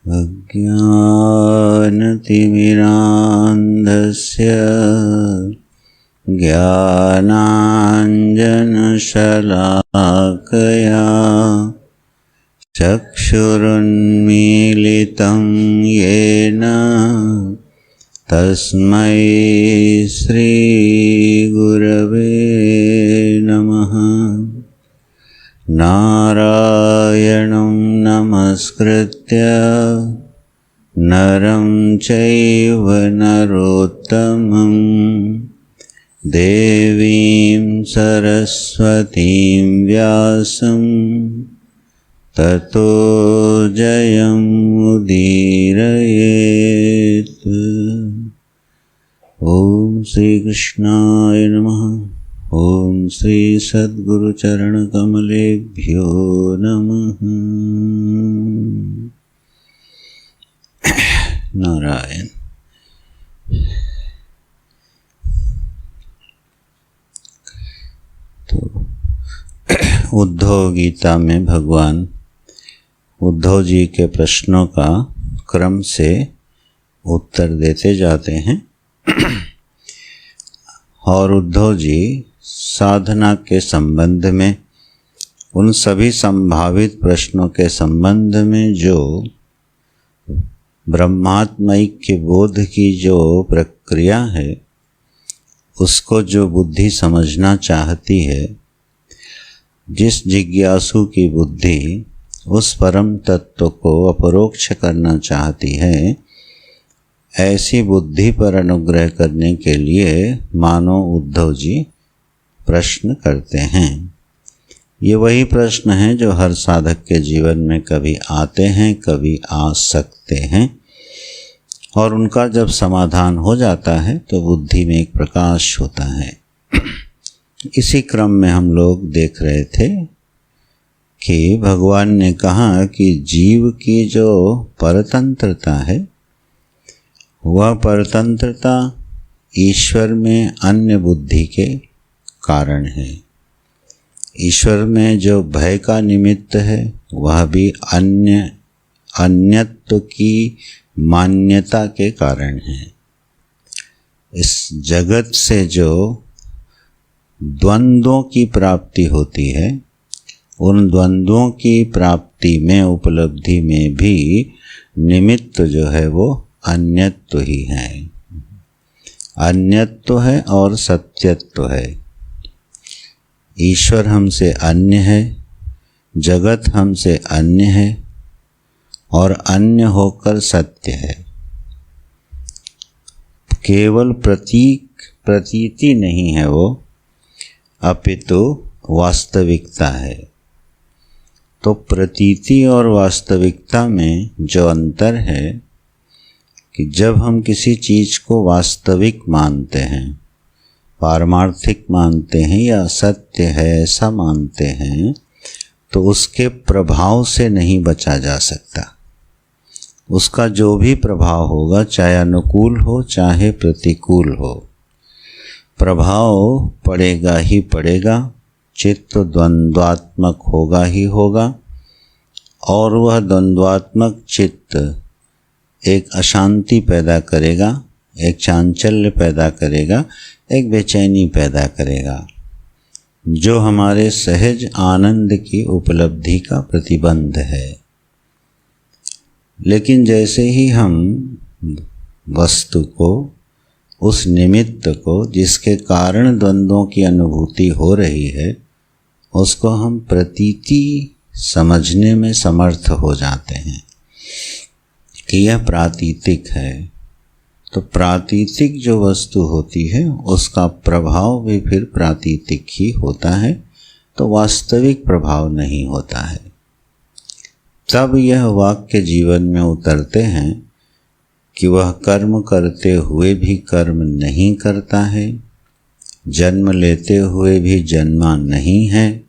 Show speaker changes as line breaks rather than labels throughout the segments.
अज्ञानतिमिरान्धस्य ज्ञानाञ्जनशलाकया चक्षुरुन्मीलितं येन तस्मै श्रीगुरवे नमः। नारायणं नमस्कृत्य नरं चैव नरोत्तमं देवीं सरस्वतीं व्यासं ततो जयमुदीरयेत्। ॐ श्री कृष्णाय नमः। ॐ श्री सद्गुरुचरणकमलेभ्यो नमः। नारायण। तो उद्धव गीता में भगवान उद्धव जी के प्रश्नों का क्रम से उत्तर देते जाते हैं और उद्धव जी साधना के संबंध में, उन सभी संभावित प्रश्नों के संबंध में जो ब्रह्मात्मैक्य बोध की जो प्रक्रिया है, उसको जो बुद्धि समझना चाहती है, जिस जिज्ञासु की बुद्धि उस परम तत्व को अपरोक्ष करना चाहती है, ऐसी बुद्धि पर अनुग्रह करने के लिए मानो उद्धव जी प्रश्न करते हैं। ये वही प्रश्न हैं जो हर साधक के जीवन में कभी आते हैं, कभी आ सकते हैं, और उनका जब समाधान हो जाता है तो बुद्धि में एक प्रकाश होता है। इसी क्रम में हम लोग देख रहे थे कि भगवान ने कहा कि जीव की जो परतंत्रता है, वह परतंत्रता ईश्वर में अन्य बुद्धि के कारण है। ईश्वर में जो भय का निमित्त है, वह भी अन्यत्व की मान्यता के कारण है। इस जगत से जो द्वंद्वों की प्राप्ति होती है, उन द्वंद्वों की प्राप्ति में, उपलब्धि में भी निमित्त जो है वो अन्यत्व ही है। अन्यत्व है और सत्यत्व है। ईश्वर हमसे अन्य है, जगत हमसे अन्य है और अन्य होकर सत्य है। केवल प्रतीति नहीं है वो, अपितु वास्तविकता है। तो प्रतीति और वास्तविकता में जो अंतर है कि जब हम किसी चीज़ को वास्तविक मानते हैं, पारमार्थिक मानते हैं या सत्य है ऐसा मानते हैं, तो उसके प्रभाव से नहीं बचा जा सकता। उसका जो भी प्रभाव होगा, चाहे अनुकूल हो चाहे प्रतिकूल हो, प्रभाव पड़ेगा ही पड़ेगा। चित्त द्वंद्वात्मक होगा ही होगा, और वह द्वंद्वात्मक चित्त एक अशांति पैदा करेगा, एक चांचल्य पैदा करेगा, एक बेचैनी पैदा करेगा, जो हमारे सहज आनंद की उपलब्धि का प्रतिबंध है। लेकिन जैसे ही हम वस्तु को, उस निमित्त को जिसके कारण द्वंद्वों की अनुभूति हो रही है, उसको हम प्रतीति समझने में समर्थ हो जाते हैं कि यह प्रातीतिक है। तो प्रातीतिक जो वस्तु होती है, उसका प्रभाव भी फिर प्रातीतिक ही होता है, तो वास्तविक प्रभाव नहीं होता है। तब यह वाक्य जीवन में उतरते हैं कि वह कर्म करते हुए भी कर्म नहीं करता है, जन्म लेते हुए भी जन्मा नहीं है,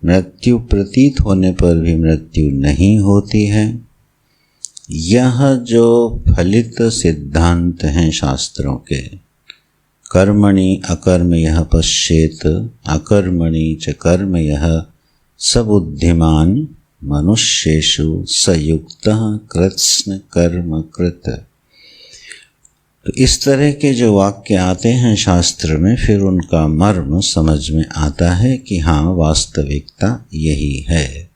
मृत्यु प्रतीत होने पर भी मृत्यु नहीं होती है। यह जो फलित सिद्धांत हैं शास्त्रों के, कर्मणि अकर्म यह पश्येत अकर्मणि च कर्म यह सबुद्धिमान मनुष्येषु सयुक्तः कृत्स्न कर्म कृत। तो इस तरह के जो वाक्य आते हैं शास्त्र में, फिर उनका मर्म समझ में आता है कि हाँ, वास्तविकता यही है।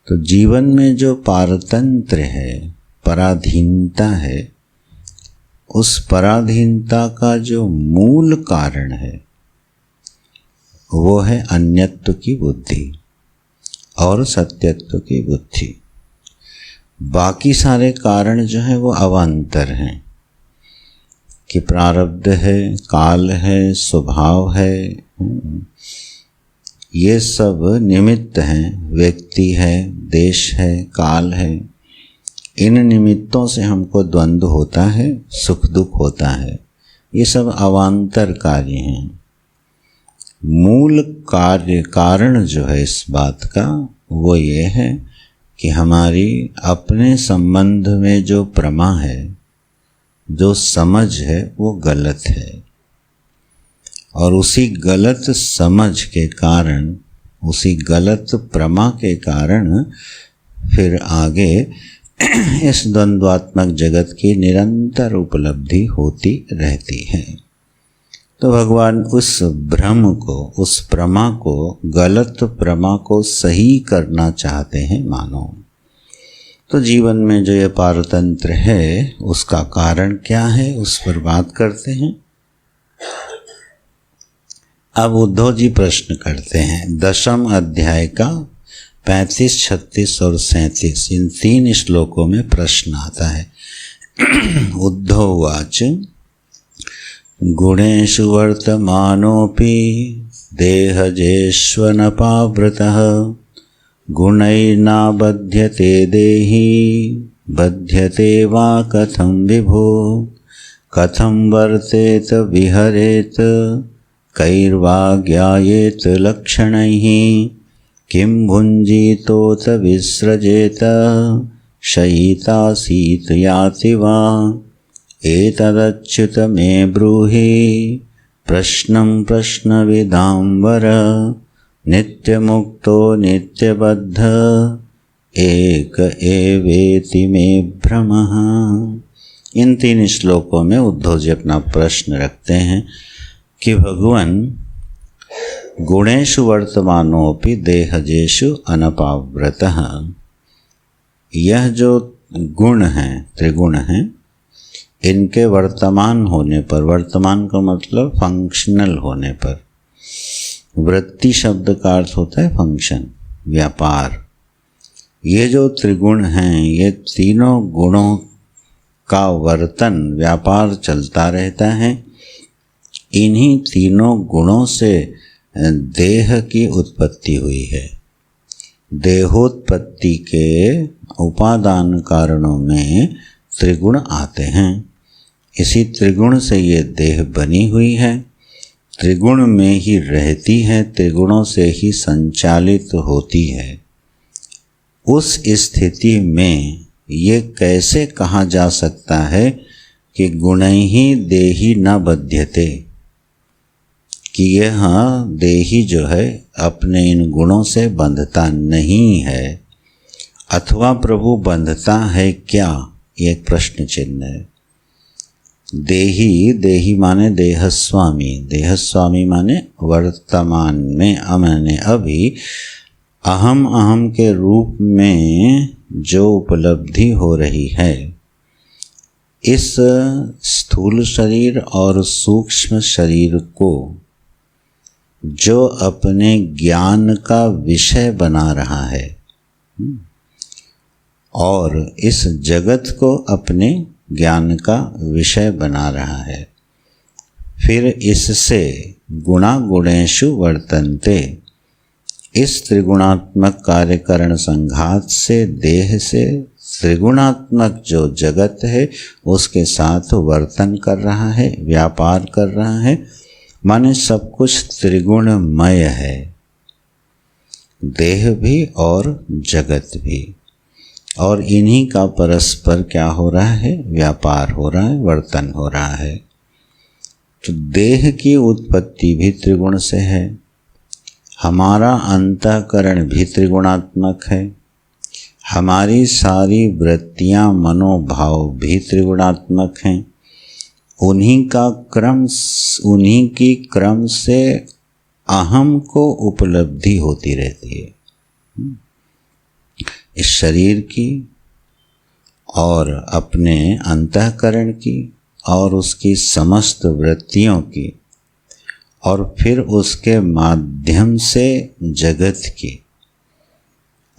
तो जीवन में जो पारतंत्र है, पराधीनता है, उस पराधीनता का जो मूल कारण है वो है अन्यत्व की बुद्धि और सत्यत्व की बुद्धि। बाकी सारे कारण जो है वो अवान्तर हैं कि प्रारब्ध है, काल है, स्वभाव है, ये सब निमित्त हैं। व्यक्ति है, देश है, काल है। इन निमित्तों से हमको द्वंद्व होता है, सुख दुख होता है। ये सब अवान्तर कार्य हैं। मूल कार्य कारण जो है इस बात का वो ये है कि हमारी अपने संबंध में जो प्रमा है, जो समझ है, वो गलत है। और उसी गलत समझ के कारण, उसी गलत प्रमा के कारण फिर आगे इस द्वंद्वात्मक जगत की निरंतर उपलब्धि होती रहती है। तो भगवान उस भ्रम को, उस प्रमा को, गलत प्रमा को सही करना चाहते हैं मानो। तो जीवन में जो ये पारतंत्र है उसका कारण क्या है, उस पर बात करते हैं। अब उद्धव जी प्रश्न करते हैं। 10वें अध्याय का 35, 36 और 37 इन 3 श्लोकों में प्रश्न आता है। उद्धववाच गुणेषु वर्तमानोऽपि देहजेष्वनपावृतः गुणैर्नाबध्यते देही बध्यते वा कथं विभो कथं वर्तेत विहरेत कैर्वा ज्ञायेत लक्षणैः किं भुञ्जीतोऽथ विसृजेत शयितासीत् याति वा एतदच्युत मे ब्रूहि प्रश्नं प्रश्नविदां वर नित्यमुक्तो नित्यबद्ध एक एवेति मे भ्रमः। इन 3 श्लोकों में उद्धव जी अपना प्रश्न रखते हैं कि भगवान गुणेषु वर्तमानोऽपि देहजेषु अनपावृतः, यह जो गुण हैं, त्रिगुण हैं, इनके वर्तमान होने पर, वर्तमान का मतलब फंक्शनल होने पर, वृत्ति शब्द का अर्थ होता है फंक्शन, व्यापार। ये जो त्रिगुण हैं, ये तीनों गुणों का वर्तन, व्यापार चलता रहता है। इन्हीं तीनों गुणों से देह की उत्पत्ति हुई है। देहोत्पत्ति के उपादान कारणों में त्रिगुण आते हैं। इसी त्रिगुण से ये देह बनी हुई है, त्रिगुण में ही रहती है, त्रिगुणों से ही संचालित होती है। उस स्थिति में ये कैसे कहा जा सकता है कि गुणैहि देहि न बध्यते, कि यह देही जो है अपने इन गुणों से बंधता नहीं है, अथवा प्रभु बंधता है क्या, ये एक प्रश्न चिन्ह है। देही, देही माने देहस्वामी, देहस्वामी माने वर्तमान में, माने अभी अहम अहम के रूप में जो उपलब्धि हो रही है, इस स्थूल शरीर और सूक्ष्म शरीर को जो अपने ज्ञान का विषय बना रहा है और इस जगत को अपने ज्ञान का विषय बना रहा है, फिर इससे गुणा गुणेषु वर्तन्ते, इस त्रिगुणात्मक कार्यकरण संघात से देह से त्रिगुणात्मक जो जगत है उसके साथ वर्तन कर रहा है, व्यापार कर रहा है, माने सब कुछ त्रिगुणमय है, देह भी और जगत भी। और इन्हीं का परस्पर क्या हो रहा है, व्यापार हो रहा है, वर्तन हो रहा है। तो देह की उत्पत्ति भी त्रिगुण से है, हमारा अंतःकरण भी त्रिगुणात्मक है, हमारी सारी वृत्तियां मनोभाव भी त्रिगुणात्मक हैं। उन्हीं की क्रम से अहम को उपलब्धि होती रहती है, इस शरीर की और अपने अंतःकरण की और उसकी समस्त वृत्तियों की, और फिर उसके माध्यम से जगत की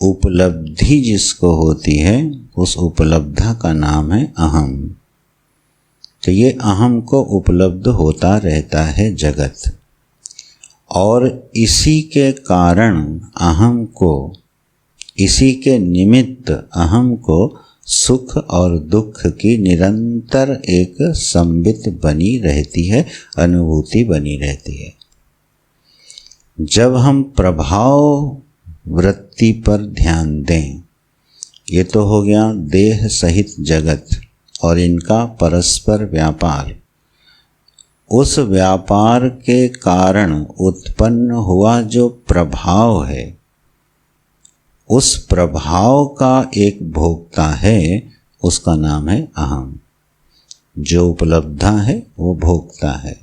उपलब्धि जिसको होती है, उस उपलब्धा का नाम है अहम। तो ये अहम को उपलब्ध होता रहता है जगत, और इसी के कारण अहम को, इसी के निमित्त अहम को सुख और दुख की निरंतर एक संबित बनी रहती है, अनुभूति बनी रहती है। जब हम प्रभाव वृत्ति पर ध्यान दें, ये तो हो गया देह सहित जगत और इनका परस्पर व्यापार। उस व्यापार के कारण उत्पन्न हुआ जो प्रभाव है, उस प्रभाव का एक भोक्ता है, उसका नाम है अहम। जो उपलब्धा है वो भोक्ता है।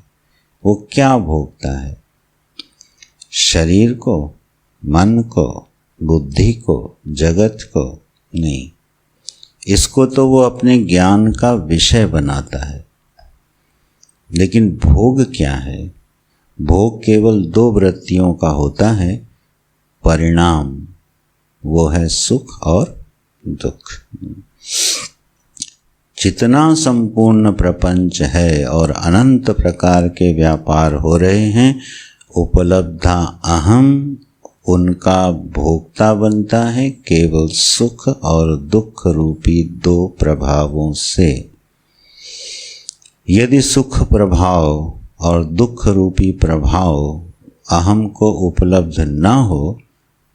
वो क्या भोक्ता है? शरीर को, मन को, बुद्धि को, जगत को नहीं। इसको तो वो अपने ज्ञान का विषय बनाता है। लेकिन भोग क्या है? भोग केवल दो वृत्तियों का होता है, परिणाम, वो है सुख और दुख। जितना संपूर्ण प्रपंच है और अनंत प्रकार के व्यापार हो रहे हैं, उपलब्धा अहम उनका भोक्ता बनता है, केवल सुख और दुख रूपी दो प्रभावों से। यदि सुख प्रभाव और दुख रूपी प्रभाव अहम को उपलब्ध न हो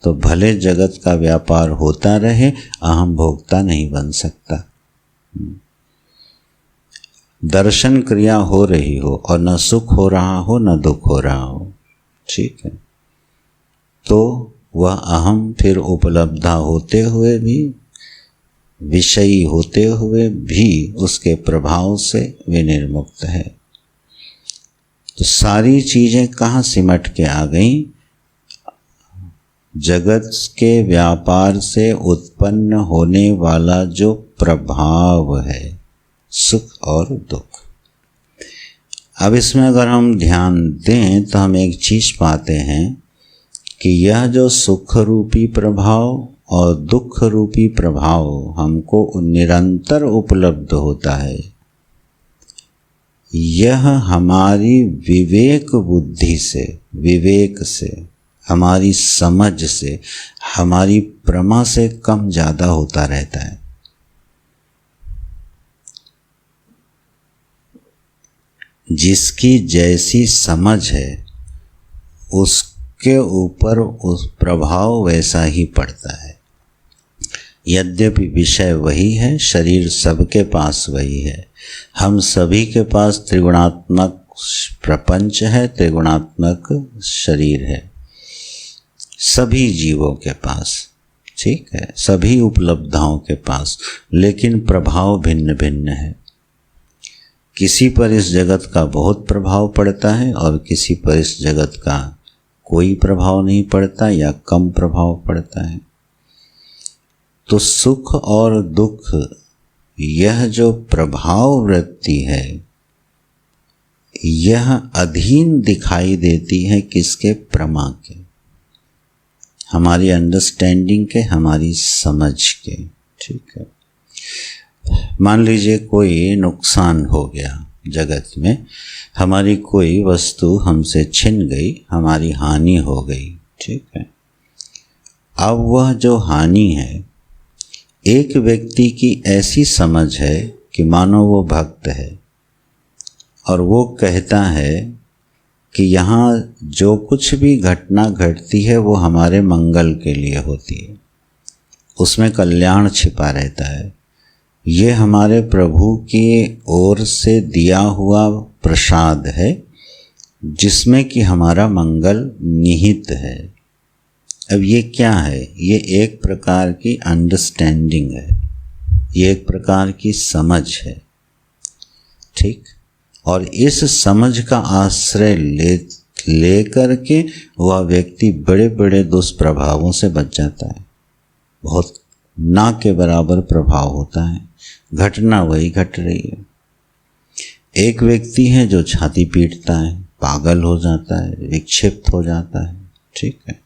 तो भले जगत का व्यापार होता रहे, अहम भोक्ता नहीं बन सकता। दर्शन क्रिया हो रही हो और न सुख हो रहा हो न दुख हो रहा हो, ठीक है, तो वह अहम फिर उपलब्धा होते हुए भी, विषयी होते हुए भी उसके प्रभाव से विनिर्मुक्त है। तो सारी चीजें कहाँ सिमट के आ गई? जगत के व्यापार से उत्पन्न होने वाला जो प्रभाव है, सुख और दुख। अब इसमें अगर हम ध्यान दें तो हम एक चीज पाते हैं कि यह जो सुख रूपी प्रभाव और दुख रूपी प्रभाव हमको निरंतर उपलब्ध होता है, यह हमारी विवेक बुद्धि से, विवेक से, हमारी समझ से, हमारी प्रमा से कम ज्यादा होता रहता है। जिसकी जैसी समझ है उसके ऊपर उस प्रभाव वैसा ही पड़ता है। यद्यपि विषय वही है, शरीर सबके पास वही है, हम सभी के पास त्रिगुणात्मक प्रपंच है, त्रिगुणात्मक शरीर है सभी जीवों के पास, ठीक है, सभी उपलब्धाओं के पास, लेकिन प्रभाव भिन्न भिन्न है। किसी पर इस जगत का बहुत प्रभाव पड़ता है और किसी पर इस जगत का कोई प्रभाव नहीं पड़ता या कम प्रभाव पड़ता है। तो सुख और दुख, यह जो प्रभाव वृत्ति है, यह अधीन दिखाई देती है किसके? प्रमा के, हमारी अंडरस्टैंडिंग के, हमारी समझ के, ठीक है। मान लीजिए कोई नुकसान हो गया जगत में, हमारी कोई वस्तु हमसे छिन गई, हमारी हानि हो गई, ठीक है। अब वह जो हानि है, एक व्यक्ति की ऐसी समझ है कि मानो वो भक्त है और वो कहता है कि यहाँ जो कुछ भी घटना घटती है वो हमारे मंगल के लिए होती है, उसमें कल्याण छिपा रहता है, ये हमारे प्रभु की ओर से दिया हुआ प्रसाद है जिसमें कि हमारा मंगल निहित है। अब ये क्या है? ये एक प्रकार की अंडरस्टैंडिंग है, ये एक प्रकार की समझ है, ठीक। और इस समझ का आश्रय ले करके वह व्यक्ति बड़े बड़े दुष्प्रभावों से बच जाता है। बहुत ना के बराबर प्रभाव होता है, घटना वही घट रही है। एक व्यक्ति है जो छाती पीटता है, पागल हो जाता है, विक्षिप्त हो जाता है, ठीक है।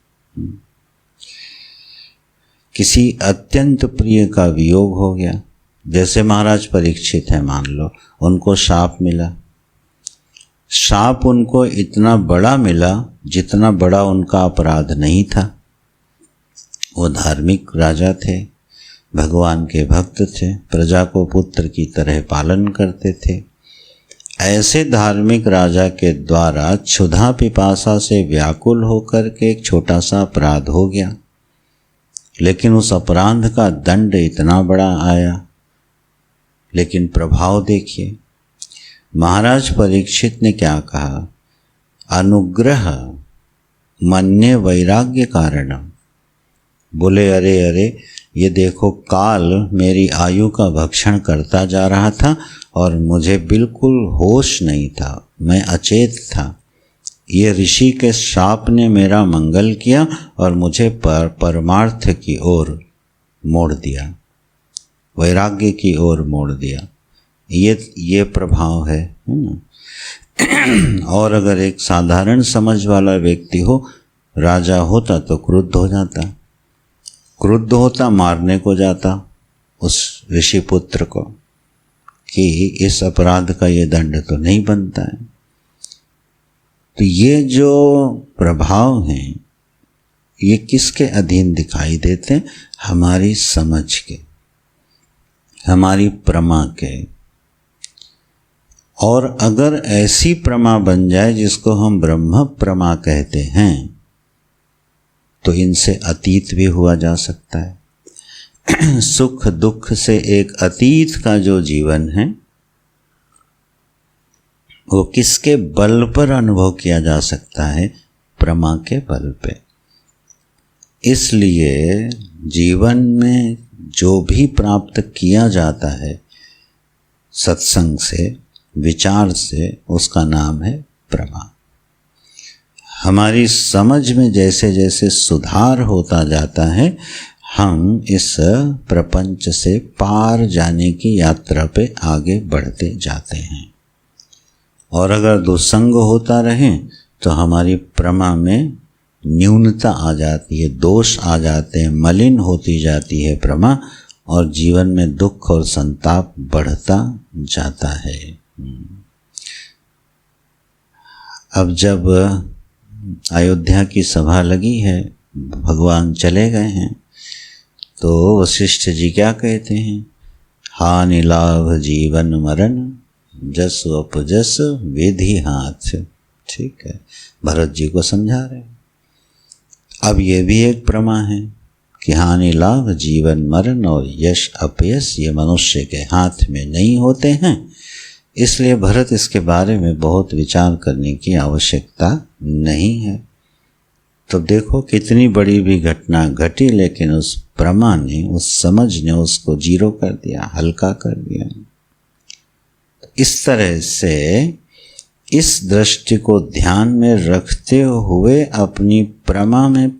किसी अत्यंत प्रिय का वियोग हो गया, जैसे महाराज परीक्षित है, मान लो उनको शाप मिला। शाप उनको इतना बड़ा मिला जितना बड़ा उनका अपराध नहीं था। वो धार्मिक राजा थे, भगवान के भक्त थे, प्रजा को पुत्र की तरह पालन करते थे। ऐसे धार्मिक राजा के द्वारा क्षुधा पिपासा से व्याकुल होकर के एक छोटा सा अपराध हो गया, लेकिन उस अपराध का दंड इतना बड़ा आया। लेकिन प्रभाव देखिए, महाराज परीक्षित ने क्या कहा? अनुग्रह मन्ये वैराग्य कारणम। बोले अरे अरे, ये देखो काल मेरी आयु का भक्षण करता जा रहा था और मुझे बिल्कुल होश नहीं था, मैं अचेत था। ये ऋषि के शाप ने मेरा मंगल किया और मुझे परमार्थ की ओर मोड़ दिया, वैराग्य की ओर मोड़ दिया। ये प्रभाव है ना। और अगर एक साधारण समझ वाला व्यक्ति हो, राजा होता तो क्रुद्ध हो जाता, क्रुद्ध होता मारने को जाता उस ऋषि पुत्र को कि इस अपराध का ये दंड तो नहीं बनता है। तो ये जो प्रभाव हैं ये किसके अधीन दिखाई देते? हमारी समझ के, हमारी प्रमा के। और अगर ऐसी प्रमा बन जाए जिसको हम ब्रह्म प्रमा कहते हैं, तो इनसे अतीत भी हुआ जा सकता है। सुख दुख से एक अतीत का जो जीवन है वो किसके बल पर अनुभव किया जा सकता है? प्रमा के बल पे। इसलिए जीवन में जो भी प्राप्त किया जाता है सत्संग से, विचार से, उसका नाम है प्रमा। हमारी समझ में जैसे जैसे सुधार होता जाता है, हम इस प्रपंच से पार जाने की यात्रा पे आगे बढ़ते जाते हैं। और अगर दुसंग होता रहे तो हमारी प्रमा में न्यूनता आ जाती है, दोष आ जाते हैं, मलिन होती जाती है प्रमा, और जीवन में दुख और संताप बढ़ता जाता है। अब जब अयोध्या की सभा लगी है, भगवान चले गए हैं, तो वशिष्ठ जी क्या कहते हैं? हानि लाभ जीवन मरण, जस अपजस विधि हाथ। ठीक है, भरत जी को समझा रहे हैं। अब ये भी एक प्रमा है कि हानि लाभ जीवन मरण और यश अपयश ये मनुष्य के हाथ में नहीं होते हैं, इसलिए भरत इसके बारे में बहुत विचार करने की आवश्यकता नहीं है। तो देखो कितनी बड़ी भी घटना घटी, लेकिन उस प्रमा ने, उस समझ ने उसको जीरो कर दिया, हल्का कर दिया। इस तरह से इस दृष्टि को ध्यान में रखते हुए अपनी प्रमा में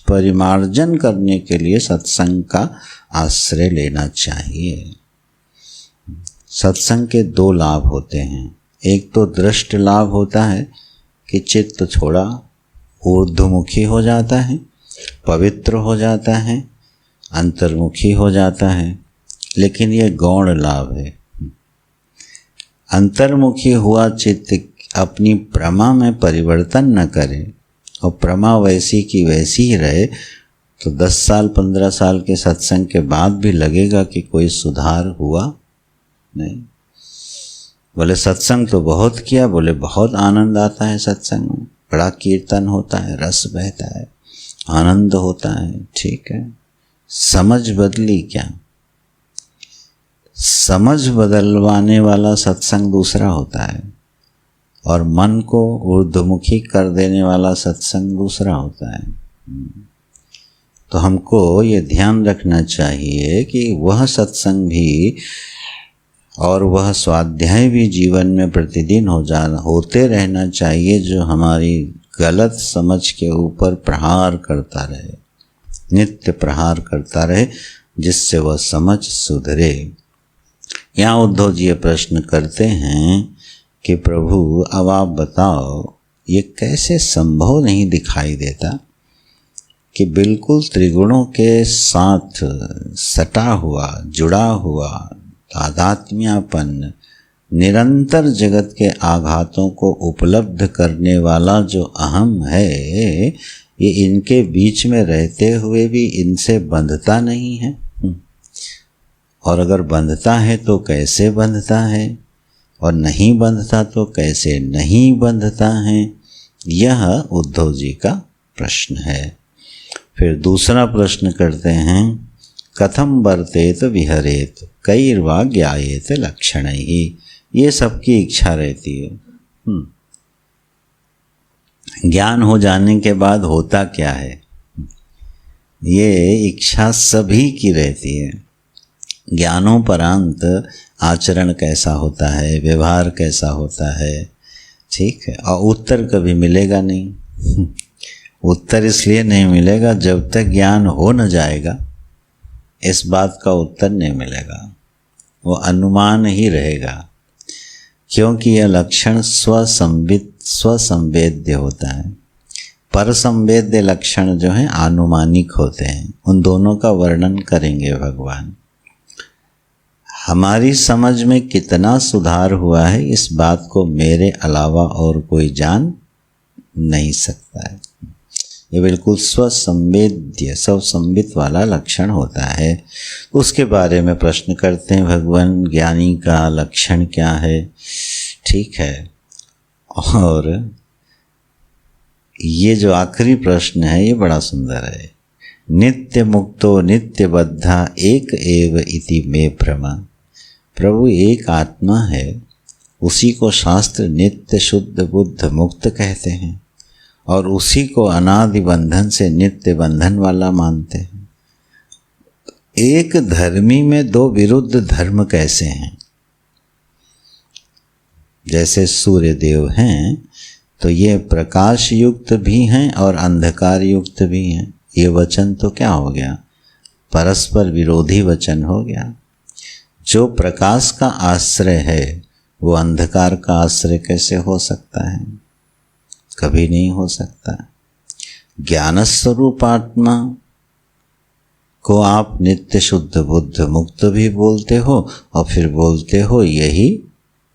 परिमार्जन करने के लिए सत्संग का आश्रय लेना चाहिए। सत्संग के दो लाभ होते हैं। एक तो दृष्ट लाभ होता है कि चित्त थोड़ा ऊर्ध्वमुखी हो जाता है, पवित्र हो जाता है, अंतर्मुखी हो जाता है। लेकिन यह गौण लाभ है। अंतर्मुखी हुआ चित्त अपनी प्रमा में परिवर्तन न करे और प्रमा वैसी की वैसी ही रहे, तो 10 साल 15 साल के सत्संग के बाद भी लगेगा कि कोई सुधार हुआ नहीं। बोले सत्संग तो बहुत किया, बोले बहुत आनंद आता है सत्संग में, बड़ा कीर्तन होता है, रस बहता है, आनंद होता है। ठीक है, समझ बदली क्या? समझ बदलवाने वाला सत्संग दूसरा होता है और मन को ऊर्ध्वमुखी कर देने वाला सत्संग दूसरा होता है। तो हमको ये ध्यान रखना चाहिए कि वह सत्संग भी और वह स्वाध्याय भी जीवन में प्रतिदिन होते रहना चाहिए, जो हमारी गलत समझ के ऊपर प्रहार करता रहे, नित्य प्रहार करता रहे, जिससे वह समझ सुधरे। यहाँ उद्धव जी ये प्रश्न करते हैं कि प्रभु अब आप बताओ, ये कैसे संभव नहीं दिखाई देता कि बिल्कुल त्रिगुणों के साथ सटा हुआ, जुड़ा हुआ, तादात्म्यापन्न, निरंतर जगत के आघातों को उपलब्ध करने वाला जो अहम है, ये इनके बीच में रहते हुए भी इनसे बंधता नहीं है। और अगर बंधता है तो कैसे बंधता है, और नहीं बंधता तो कैसे नहीं बंधता है, यह उद्धव जी का प्रश्न है। फिर दूसरा प्रश्न करते हैं, कथम वर्तेत विहरेत कैर्वा ज्ञायेत लक्षण ही। ये सबकी इच्छा रहती है। ज्ञान हो जाने के बाद होता क्या है, ये इच्छा सभी की रहती है। ज्ञानोपरांत आचरण कैसा होता है, व्यवहार कैसा होता है, ठीक है। और उत्तर कभी मिलेगा नहीं। उत्तर इसलिए नहीं मिलेगा, जब तक ज्ञान हो न जाएगा इस बात का उत्तर नहीं मिलेगा, वो अनुमान ही रहेगा। क्योंकि यह लक्षण स्वसंवेद्य होता है। परसंवेद्य लक्षण जो हैं आनुमानिक होते हैं। उन दोनों का वर्णन करेंगे भगवान। हमारी समझ में कितना सुधार हुआ है, इस बात को मेरे अलावा और कोई जान नहीं सकता है। ये बिल्कुल स्वसंवेद्य, स्वसंवित वाला लक्षण होता है। उसके बारे में प्रश्न करते हैं भगवान, ज्ञानी का लक्षण क्या है, ठीक है। और ये जो आखिरी प्रश्न है ये बड़ा सुंदर है। नित्य मुक्तो नित्य बद्धा एक एव इति में भ्रमा। प्रभु एक आत्मा है, उसी को शास्त्र नित्य शुद्ध बुद्ध मुक्त कहते हैं, और उसी को अनादि बंधन से नित्य बंधन वाला मानते हैं। एक धर्मी में दो विरुद्ध धर्म कैसे हैं? जैसे सूर्य देव हैं तो ये प्रकाश युक्त भी हैं और अंधकार युक्त भी हैं। ये वचन तो क्या हो गया, परस्पर विरोधी वचन हो गया। जो प्रकाश का आश्रय है वो अंधकार का आश्रय कैसे हो सकता है? कभी नहीं हो सकता। ज्ञान स्वरूप आत्मा को आप नित्य शुद्ध बुद्ध मुक्त भी बोलते हो, और फिर बोलते हो यही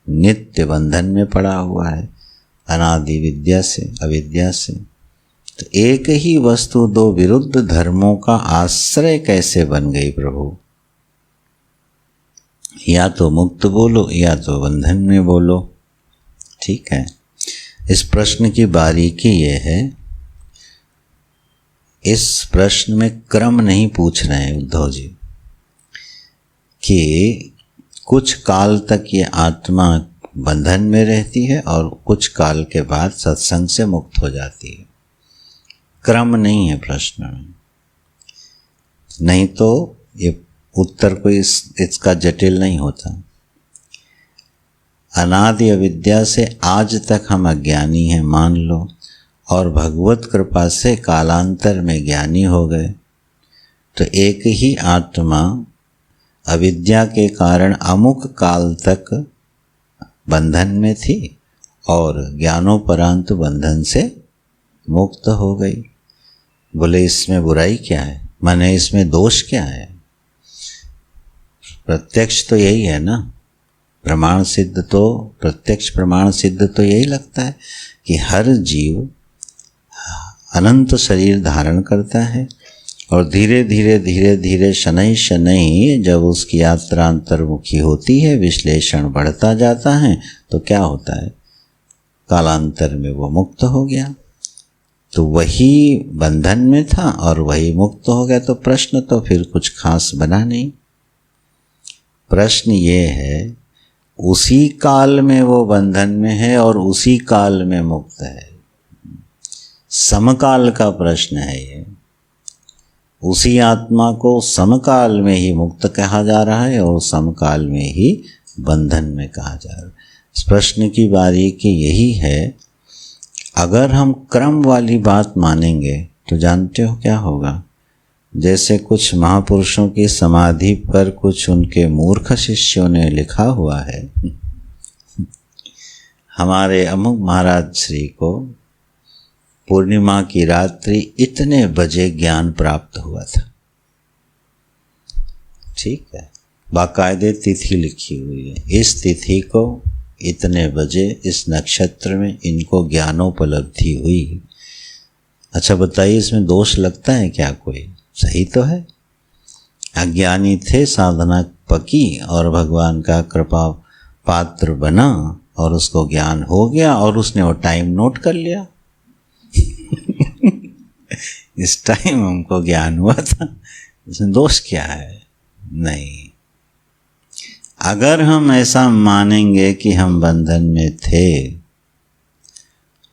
नित्य बंधन में पड़ा हुआ है अनादि विद्या से, अविद्या से। तो एक ही वस्तु दो विरुद्ध धर्मों का आश्रय कैसे बन गई प्रभु? या तो मुक्त बोलो या तो बंधन में बोलो, ठीक है। इस प्रश्न की बारीकी ये है, इस प्रश्न में क्रम नहीं पूछ रहे हैं उद्धव जी कि कुछ काल तक ये आत्मा बंधन में रहती है और कुछ काल के बाद सत्संग से मुक्त हो जाती है। क्रम नहीं है प्रश्न में, नहीं तो ये उत्तर कोई इसका जटिल नहीं होता। अनादि अविद्या से आज तक हम अज्ञानी हैं मान लो, और भगवत कृपा से कालांतर में ज्ञानी हो गए, तो एक ही आत्मा अविद्या के कारण अमुक काल तक बंधन में थी और ज्ञानोपरांत बंधन से मुक्त हो गई। बोले इसमें बुराई क्या है, माने इसमें दोष क्या है? प्रत्यक्ष तो यही है ना, प्रमाण सिद्ध तो, प्रत्यक्ष प्रमाण सिद्ध तो यही लगता है कि हर जीव अनंत शरीर धारण करता है, और धीरे धीरे धीरे धीरे शनै शनै जब उसकी यात्रा अंतर्मुखी होती है, विश्लेषण बढ़ता जाता है, तो क्या होता है, कालांतर में वो मुक्त हो गया। तो वही बंधन में था और वही मुक्त हो गया। तो प्रश्न तो फिर कुछ खास बना नहीं। प्रश्न ये है, उसी काल में वो बंधन में है और उसी काल में मुक्त है। समकाल का प्रश्न है ये। उसी आत्मा को समकाल में ही मुक्त कहा जा रहा है और समकाल में ही बंधन में कहा जा रहा है। इस प्रश्न की बारीकी यही है, अगर हम क्रम वाली बात मानेंगे तो जानते हो क्या होगा? जैसे कुछ महापुरुषों की समाधि पर कुछ उनके मूर्ख शिष्यों ने लिखा हुआ है, हमारे अमुक महाराज श्री को पूर्णिमा की रात्रि इतने बजे ज्ञान प्राप्त हुआ था। ठीक है, बाकायदे तिथि लिखी हुई है, इस तिथि को इतने बजे इस नक्षत्र में इनको ज्ञानोपलब्धि हुई। अच्छा बताइए, इसमें दोष लगता है क्या कोई? सही तो है। अज्ञानी थे, साधना पकी और भगवान का कृपा पात्र बना और उसको ज्ञान हो गया और उसने वो टाइम नोट कर लिया। इस टाइम हमको ज्ञान हुआ था, इसमें दोष क्या है? नहीं। अगर हम ऐसा मानेंगे कि हम बंधन में थे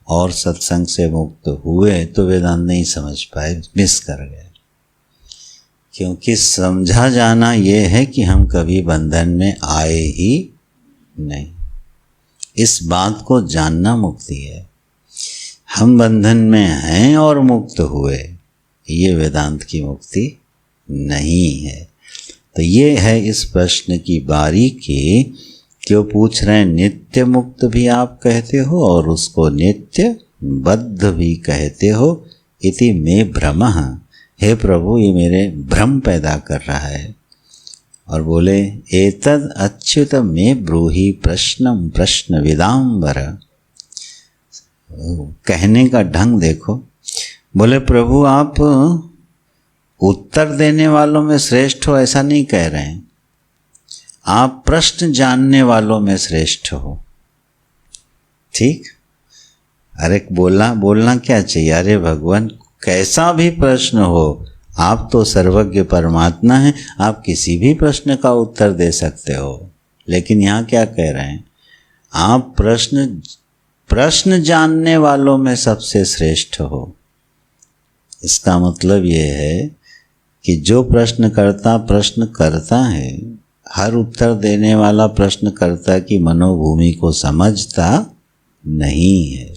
और सत्संग से मुक्त हुए तो वेदांत नहीं समझ पाए, मिस कर गए। क्योंकि समझा जाना ये है कि हम कभी बंधन में आए ही नहीं। इस बात को जानना मुक्ति है। हम बंधन में हैं और मुक्त हुए, ये वेदांत की मुक्ति नहीं है। तो ये है इस प्रश्न की बारीकी। क्यों पूछ रहे हैं? नित्य मुक्त भी आप कहते हो और उसको नित्य बद्ध भी कहते हो। इति में भ्रमः, हे प्रभु ये मेरे भ्रम पैदा कर रहा है। और बोले एतद अच्युत में ब्रूहि प्रश्नम प्रश्न विदाम्बर। कहने का ढंग देखो। बोले प्रभु आप उत्तर देने वालों में श्रेष्ठ हो ऐसा नहीं कह रहे हैं, आप प्रश्न जानने वालों में श्रेष्ठ हो। ठीक? अरे बोलना क्या चाहिए? अरे भगवान कैसा भी प्रश्न हो, आप तो सर्वज्ञ परमात्मा हैं, आप किसी भी प्रश्न का उत्तर दे सकते हो। लेकिन यहाँ क्या कह रहे हैं? आप प्रश्न जानने वालों में सबसे श्रेष्ठ हो। इसका मतलब ये है कि जो प्रश्न करता है, हर उत्तर देने वाला प्रश्नकर्ता की मनोभूमि को समझता नहीं है।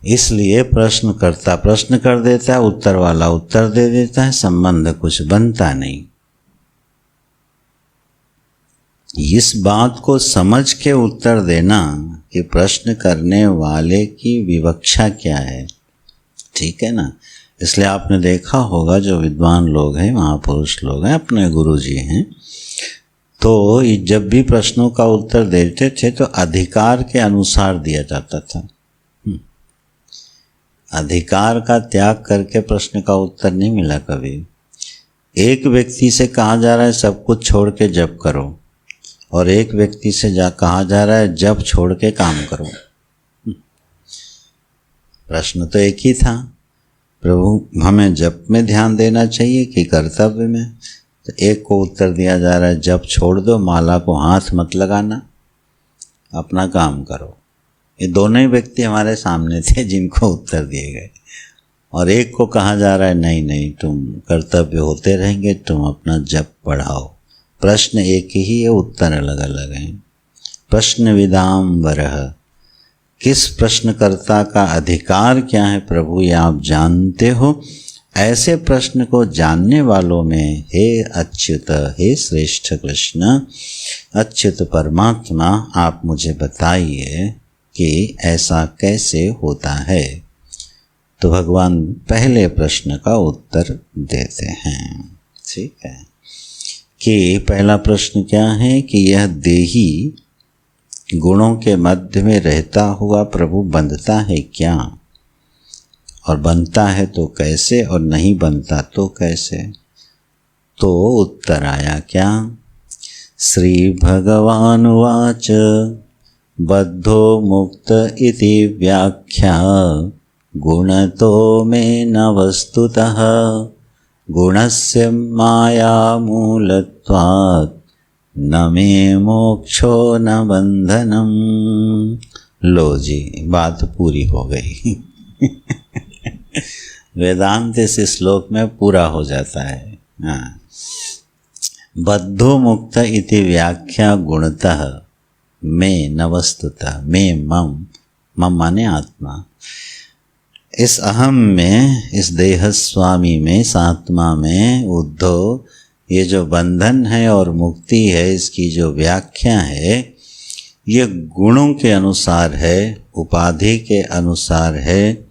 इसलिए प्रश्नकर्ता प्रश्न कर देता है, उत्तर वाला उत्तर दे देता है, संबंध कुछ बनता नहीं। इस बात को समझ के उत्तर देना कि प्रश्न करने वाले की विवक्षा क्या है। ठीक है ना? इसलिए आपने देखा होगा जो विद्वान लोग हैं, महापुरुष लोग हैं, अपने गुरु जी हैं, तो जब भी प्रश्नों का उत्तर देते थे तो अधिकार के अनुसार दिया जाता था। अधिकार का त्याग करके प्रश्न का उत्तर नहीं मिला कभी। एक व्यक्ति से कहा जा रहा है सब कुछ छोड़ के जप करो, और एक व्यक्ति से कहा जा रहा है जप छोड़ के काम करो। प्रश्न तो एक ही था, प्रभु हमें जप में ध्यान देना चाहिए कि कर्तव्य में? तो एक को उत्तर दिया जा रहा है जप छोड़ दो, माला को हाथ मत लगाना, अपना काम करो। ये दोनों ही व्यक्ति हमारे सामने थे जिनको उत्तर दिए गए। और एक को कहा जा रहा है नहीं नहीं तुम कर्तव्य होते रहेंगे, तुम अपना जप बढ़ाओ। प्रश्न एक ही है, उत्तर अलग अलग हैं। प्रश्न विदाम्बरः, किस प्रश्नकर्ता का अधिकार क्या है प्रभु ये आप जानते हो। ऐसे प्रश्न को जानने वालों में हे अच्युत, हे श्रेष्ठ कृष्ण, अच्युत परमात्मा आप मुझे बताइए कि ऐसा कैसे होता है। तो भगवान पहले प्रश्न का उत्तर देते हैं। ठीक है कि पहला प्रश्न क्या है कि यह देही गुणों के मध्य में रहता हुआ प्रभु बंधता है क्या, और बनता है तो कैसे, और नहीं बनता तो कैसे। तो उत्तर आया क्या? श्री भगवान वाच बद्धो मुक्त इति व्याख्या गुणतो में न वस्तुतः गुणस्य माया मूलत्वात् न मे मोक्षो न बंधनम। लो जी, बात पूरी हो गई। वेदांत इस श्लोक में पूरा हो जाता है। हाँ, बद्धो मुक्त इति व्याख्या गुणतः में न वस्तुतः में मम, मम माने आत्मा, इस अहम में, इस देह स्वामी में, इस आत्मा में उद्धव ये जो बंधन है और मुक्ति है, इसकी जो व्याख्या है ये गुणों के अनुसार है, उपाधि के अनुसार है।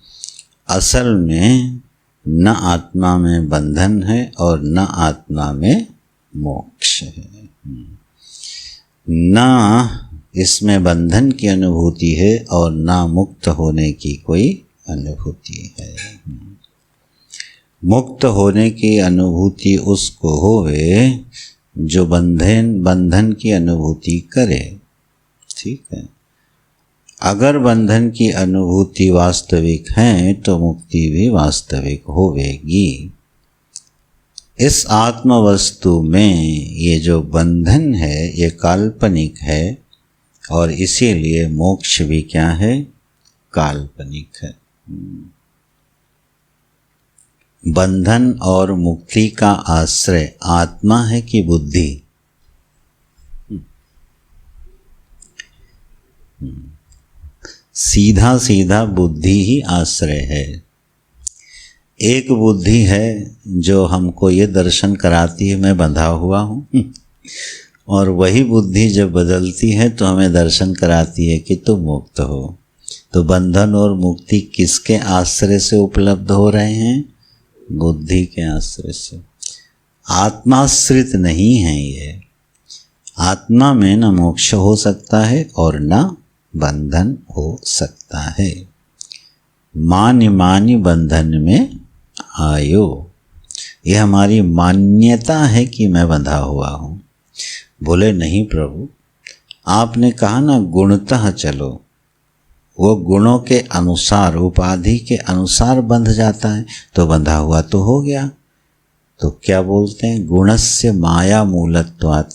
असल में न आत्मा में बंधन है और न आत्मा में मोक्ष है। न इसमें बंधन की अनुभूति है और न मुक्त होने की कोई अनुभूति है। मुक्त होने की अनुभूति उसको होवे जो बंधन की अनुभूति करे। ठीक है, अगर बंधन की अनुभूति वास्तविक है तो मुक्ति भी वास्तविक होवेगी। इस आत्म वस्तु में ये जो बंधन है ये काल्पनिक है और इसीलिए मोक्ष भी क्या है, काल्पनिक है। बंधन और मुक्ति का आश्रय आत्मा है कि बुद्धि? सीधा सीधा बुद्धि ही आश्रय है। एक बुद्धि है जो हमको ये दर्शन कराती है मैं बंधा हुआ हूँ, और वही बुद्धि जब बदलती है तो हमें दर्शन कराती है कि तुम मुक्त हो। तो बंधन और मुक्ति किसके आश्रय से उपलब्ध हो रहे हैं? बुद्धि के आश्रय से। आत्माश्रित नहीं है ये। आत्मा में न मोक्ष हो सकता है और न बंधन हो सकता है। मानि मानि बंधन में आयो, ये हमारी मान्यता है कि मैं बंधा हुआ हूँ। बोले नहीं प्रभु, आपने कहा ना गुणतः चलो, वो गुणों के अनुसार, उपाधि के अनुसार बंध जाता है, तो बंधा हुआ तो हो गया। तो क्या बोलते हैं, गुणस्य माया मूलत्वात्।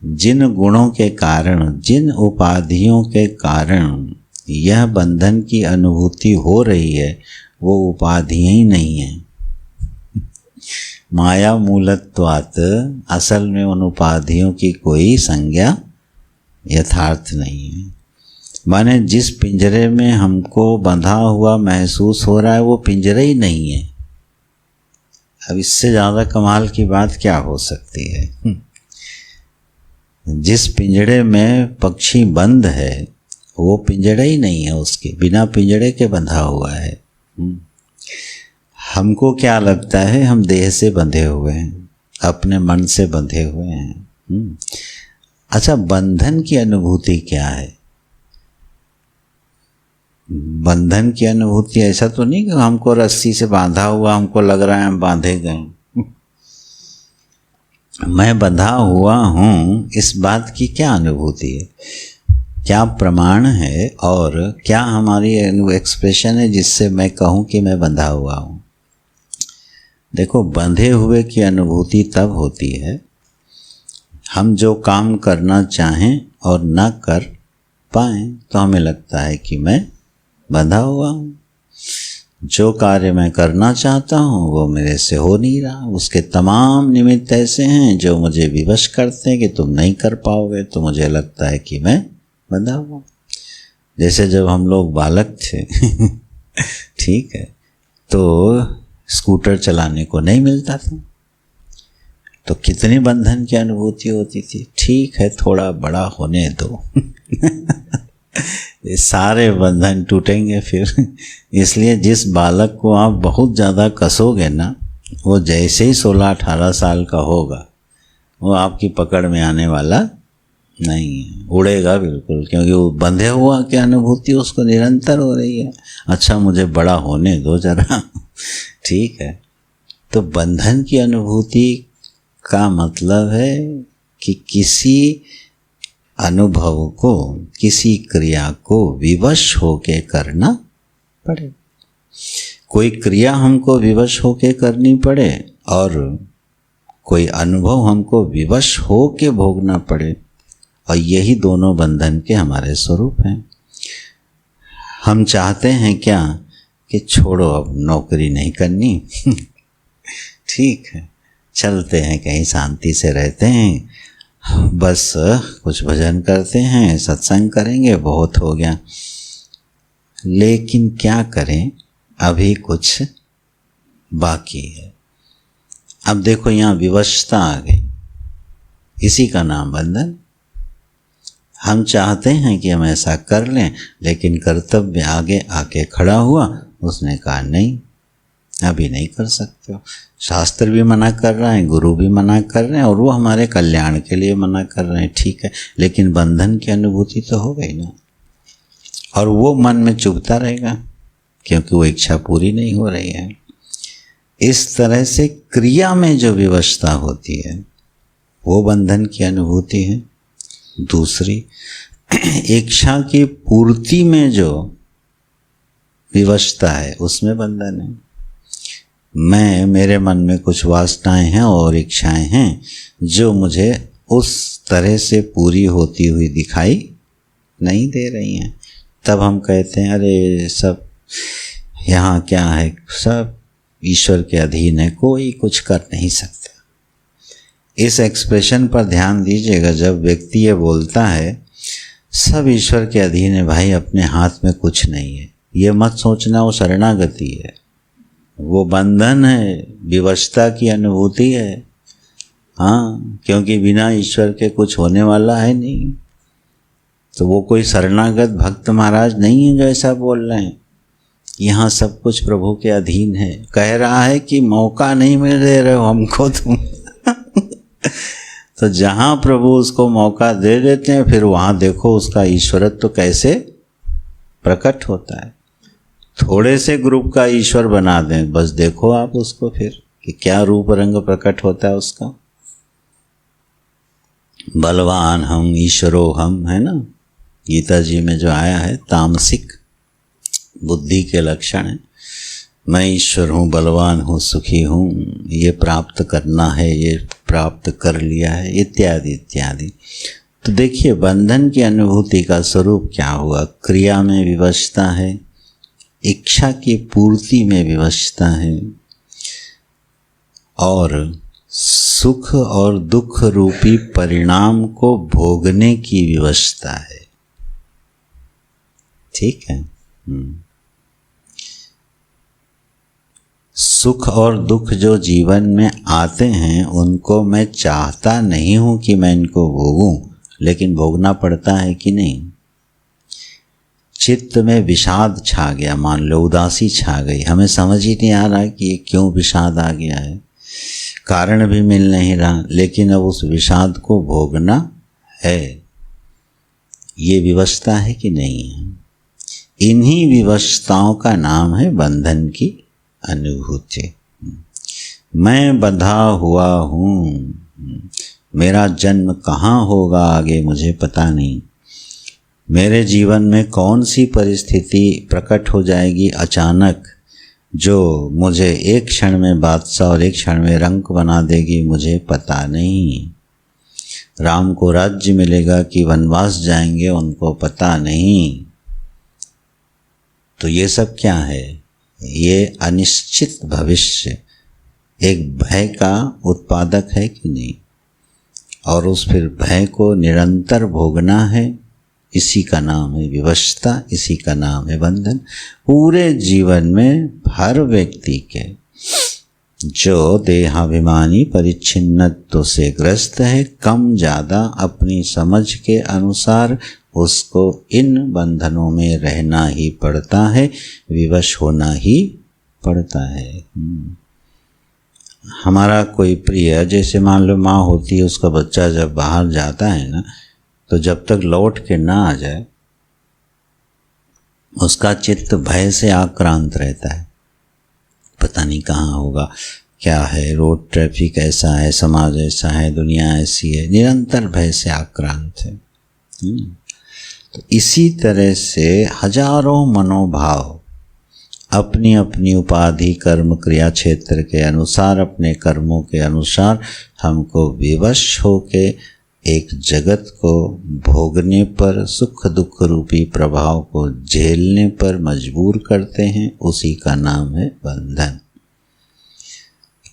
जिन गुणों के कारण, जिन उपाधियों के कारण यह बंधन की अनुभूति हो रही है वो उपाधियां ही नहीं है। माया मूलत्वात्, असल में उन उपाधियों की कोई संज्ञा यथार्थ नहीं है। माने जिस पिंजरे में हमको बंधा हुआ महसूस हो रहा है वो पिंजरा ही नहीं है। अब इससे ज़्यादा कमाल की बात क्या हो सकती है। जिस पिंजरे में पक्षी बंद है वो पिंजरा ही नहीं है, उसके बिना पिंजरे के बंधा हुआ है। हमको क्या लगता है हम देह से बंधे हुए हैं, अपने मन से बंधे हुए हैं। अच्छा, बंधन की अनुभूति क्या है? बंधन की अनुभूति ऐसा तो नहीं कि हमको रस्सी से बांधा हुआ हमको लग रहा है हम बांधे गए। मैं बंधा हुआ हूँ, इस बात की क्या अनुभूति है, क्या प्रमाण है और क्या हमारी एक्सप्रेशन है जिससे मैं कहूँ कि मैं बंधा हुआ हूँ? देखो, बंधे हुए की अनुभूति तब होती है हम जो काम करना चाहें और ना कर पाएं तो हमें लगता है कि मैं बंधा हुआ हूँ। जो कार्य मैं करना चाहता हूँ वो मेरे से हो नहीं रहा, उसके तमाम निमित्त ऐसे हैं जो मुझे विवश करते हैं कि तुम नहीं कर पाओगे, तो मुझे लगता है कि मैं बंधा हुआ। जैसे जब हम लोग बालक थे ठीक है, तो स्कूटर चलाने को नहीं मिलता था तो कितनी बंधन की अनुभूति होती थी। ठीक है, थोड़ा बड़ा होने दो ये सारे बंधन टूटेंगे फिर। इसलिए जिस बालक को आप बहुत ज़्यादा कसोगे ना, वो जैसे ही 16-18 साल का होगा वो आपकी पकड़ में आने वाला नहीं है, उड़ेगा बिल्कुल, क्योंकि वो बंधे हुआ की अनुभूति उसको निरंतर हो रही है। अच्छा, मुझे बड़ा होने दो जरा ठीक है। तो बंधन की अनुभूति का मतलब है कि किसी अनुभव को, किसी क्रिया को विवश होके करना पड़े। कोई क्रिया हमको विवश होके करनी पड़े और कोई अनुभव हमको विवश होके भोगना पड़े, और यही दोनों बंधन के हमारे स्वरूप हैं। हम चाहते हैं क्या कि छोड़ो अब नौकरी नहीं करनी ठीक है, चलते हैं कहीं शांति से रहते हैं, बस कुछ भजन करते हैं, सत्संग करेंगे, बहुत हो गया। लेकिन क्या करें, अभी कुछ बाकी है। अब देखो यहाँ विवशता आ गई, इसी का नाम बंधन। हम चाहते हैं कि हम ऐसा कर लें, लेकिन कर्तव्य आगे आके खड़ा हुआ, उसने कहा नहीं, अभी नहीं कर सकते हो। शास्त्र भी मना कर रहा है, गुरु भी मना कर रहे हैं, और वो हमारे कल्याण के लिए मना कर रहे हैं, ठीक है, लेकिन बंधन की अनुभूति तो हो गई ना, और वो मन में चुभता रहेगा क्योंकि वो इच्छा पूरी नहीं हो रही है। इस तरह से क्रिया में जो विवशता होती है वो बंधन की अनुभूति है। दूसरी, इच्छा की पूर्ति में जो विवशता है उसमें बंधन है। मेरे मन में कुछ वासनाएं हैं और इच्छाएं हैं जो मुझे उस तरह से पूरी होती हुई दिखाई नहीं दे रही हैं। तब हम कहते हैं अरे सब यहाँ क्या है, सब ईश्वर के अधीन है, कोई कुछ कर नहीं सकता। इस एक्सप्रेशन पर ध्यान दीजिएगा। जब व्यक्ति ये बोलता है सब ईश्वर के अधीन है, भाई अपने हाथ में कुछ नहीं है, ये मत सोचना वो शरणागति है, वो बंधन है, विवशता की अनुभूति है। हाँ, क्योंकि बिना ईश्वर के कुछ होने वाला है नहीं। तो वो कोई शरणागत भक्त महाराज नहीं है जो ऐसा बोल रहे हैं। यहाँ सब कुछ प्रभु के अधीन है। कह रहा है कि मौका नहीं मिल दे रहे हो हमको तुम तो जहाँ प्रभु उसको मौका दे देते हैं, फिर वहाँ देखो उसका ईश्वरत्व तो कैसे प्रकट होता है। थोड़े से ग्रुप का ईश्वर बना दें, बस देखो आप उसको फिर कि क्या रूप रंग प्रकट होता है उसका। बलवान हम ईश्वरो हम, है ना, गीता जी में जो आया है, तामसिक बुद्धि के लक्षण है। मैं ईश्वर हूँ, बलवान हूँ, सुखी हूँ, ये प्राप्त करना है, ये प्राप्त कर लिया है, इत्यादि इत्यादि। तो देखिए बंधन की अनुभूति का स्वरूप क्या हुआ। क्रिया में विवशता है, इच्छा की पूर्ति में विवशता है, और सुख और दुख रूपी परिणाम को भोगने की विवशता है। ठीक है। सुख और दुख जो जीवन में आते हैं उनको मैं चाहता नहीं हूं कि मैं इनको भोगूं, लेकिन भोगना पड़ता है कि नहीं। चित्त में विषाद छा गया, मान लो उदासी छा गई, हमें समझ ही नहीं आ रहा कि ये क्यों विषाद आ गया है, कारण भी मिल नहीं रहा, लेकिन अब उस विषाद को भोगना है। ये विवशता है कि नहीं है। इन्हीं विवशताओं का नाम है बंधन की अनुभूति। मैं बंधा हुआ हूँ, मेरा जन्म कहाँ होगा आगे मुझे पता नहीं, मेरे जीवन में कौन सी परिस्थिति प्रकट हो जाएगी अचानक जो मुझे एक क्षण में बादशाह और एक क्षण में रंक बना देगी, मुझे पता नहीं। राम को राज्य मिलेगा कि वनवास जाएंगे, उनको पता नहीं। तो ये सब क्या है, ये अनिश्चित भविष्य एक भय का उत्पादक है कि नहीं, और उस फिर भय को निरंतर भोगना है। इसी का नाम है विवशता, इसी का नाम है बंधन। पूरे जीवन में हर व्यक्ति के जो देहाभिमानी परिच्छिन्नत्व से ग्रस्त है, कम ज़्यादा अपनी समझ के अनुसार उसको इन बंधनों में रहना ही पड़ता है, विवश होना ही पड़ता है। हमारा कोई प्रिय, जैसे मान लो माँ होती है, उसका बच्चा जब बाहर जाता है ना, तो जब तक लौट के ना आ जाए उसका चित्त भय से आक्रांत रहता है। पता नहीं कहाँ होगा, क्या है, रोड ट्रैफिक ऐसा है, समाज ऐसा है, दुनिया ऐसी है, निरंतर भय से आक्रांत है। तो इसी तरह से हजारों मनोभाव अपनी अपनी उपाधि कर्म क्रिया क्षेत्र के अनुसार, अपने कर्मों के अनुसार हमको विवश होके एक जगत को भोगने पर, सुख दुख रूपी प्रभाव को झेलने पर मजबूर करते हैं, उसी का नाम है बंधन।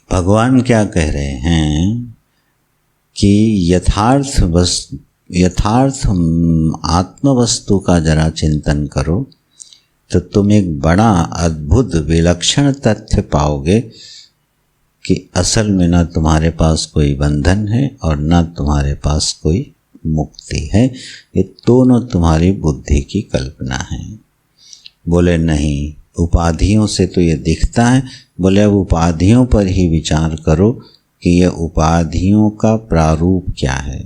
भगवान क्या कह रहे हैं कि यथार्थ आत्म वस्तु का जरा चिंतन करो तो तुम एक बड़ा अद्भुत विलक्षण तथ्य पाओगे कि असल में ना तुम्हारे पास कोई बंधन है और ना तुम्हारे पास कोई मुक्ति है, ये दोनों तुम्हारी बुद्धि की कल्पना है। बोले नहीं, उपाधियों से तो ये दिखता है। बोले अब उपाधियों पर ही विचार करो कि ये उपाधियों का प्रारूप क्या है।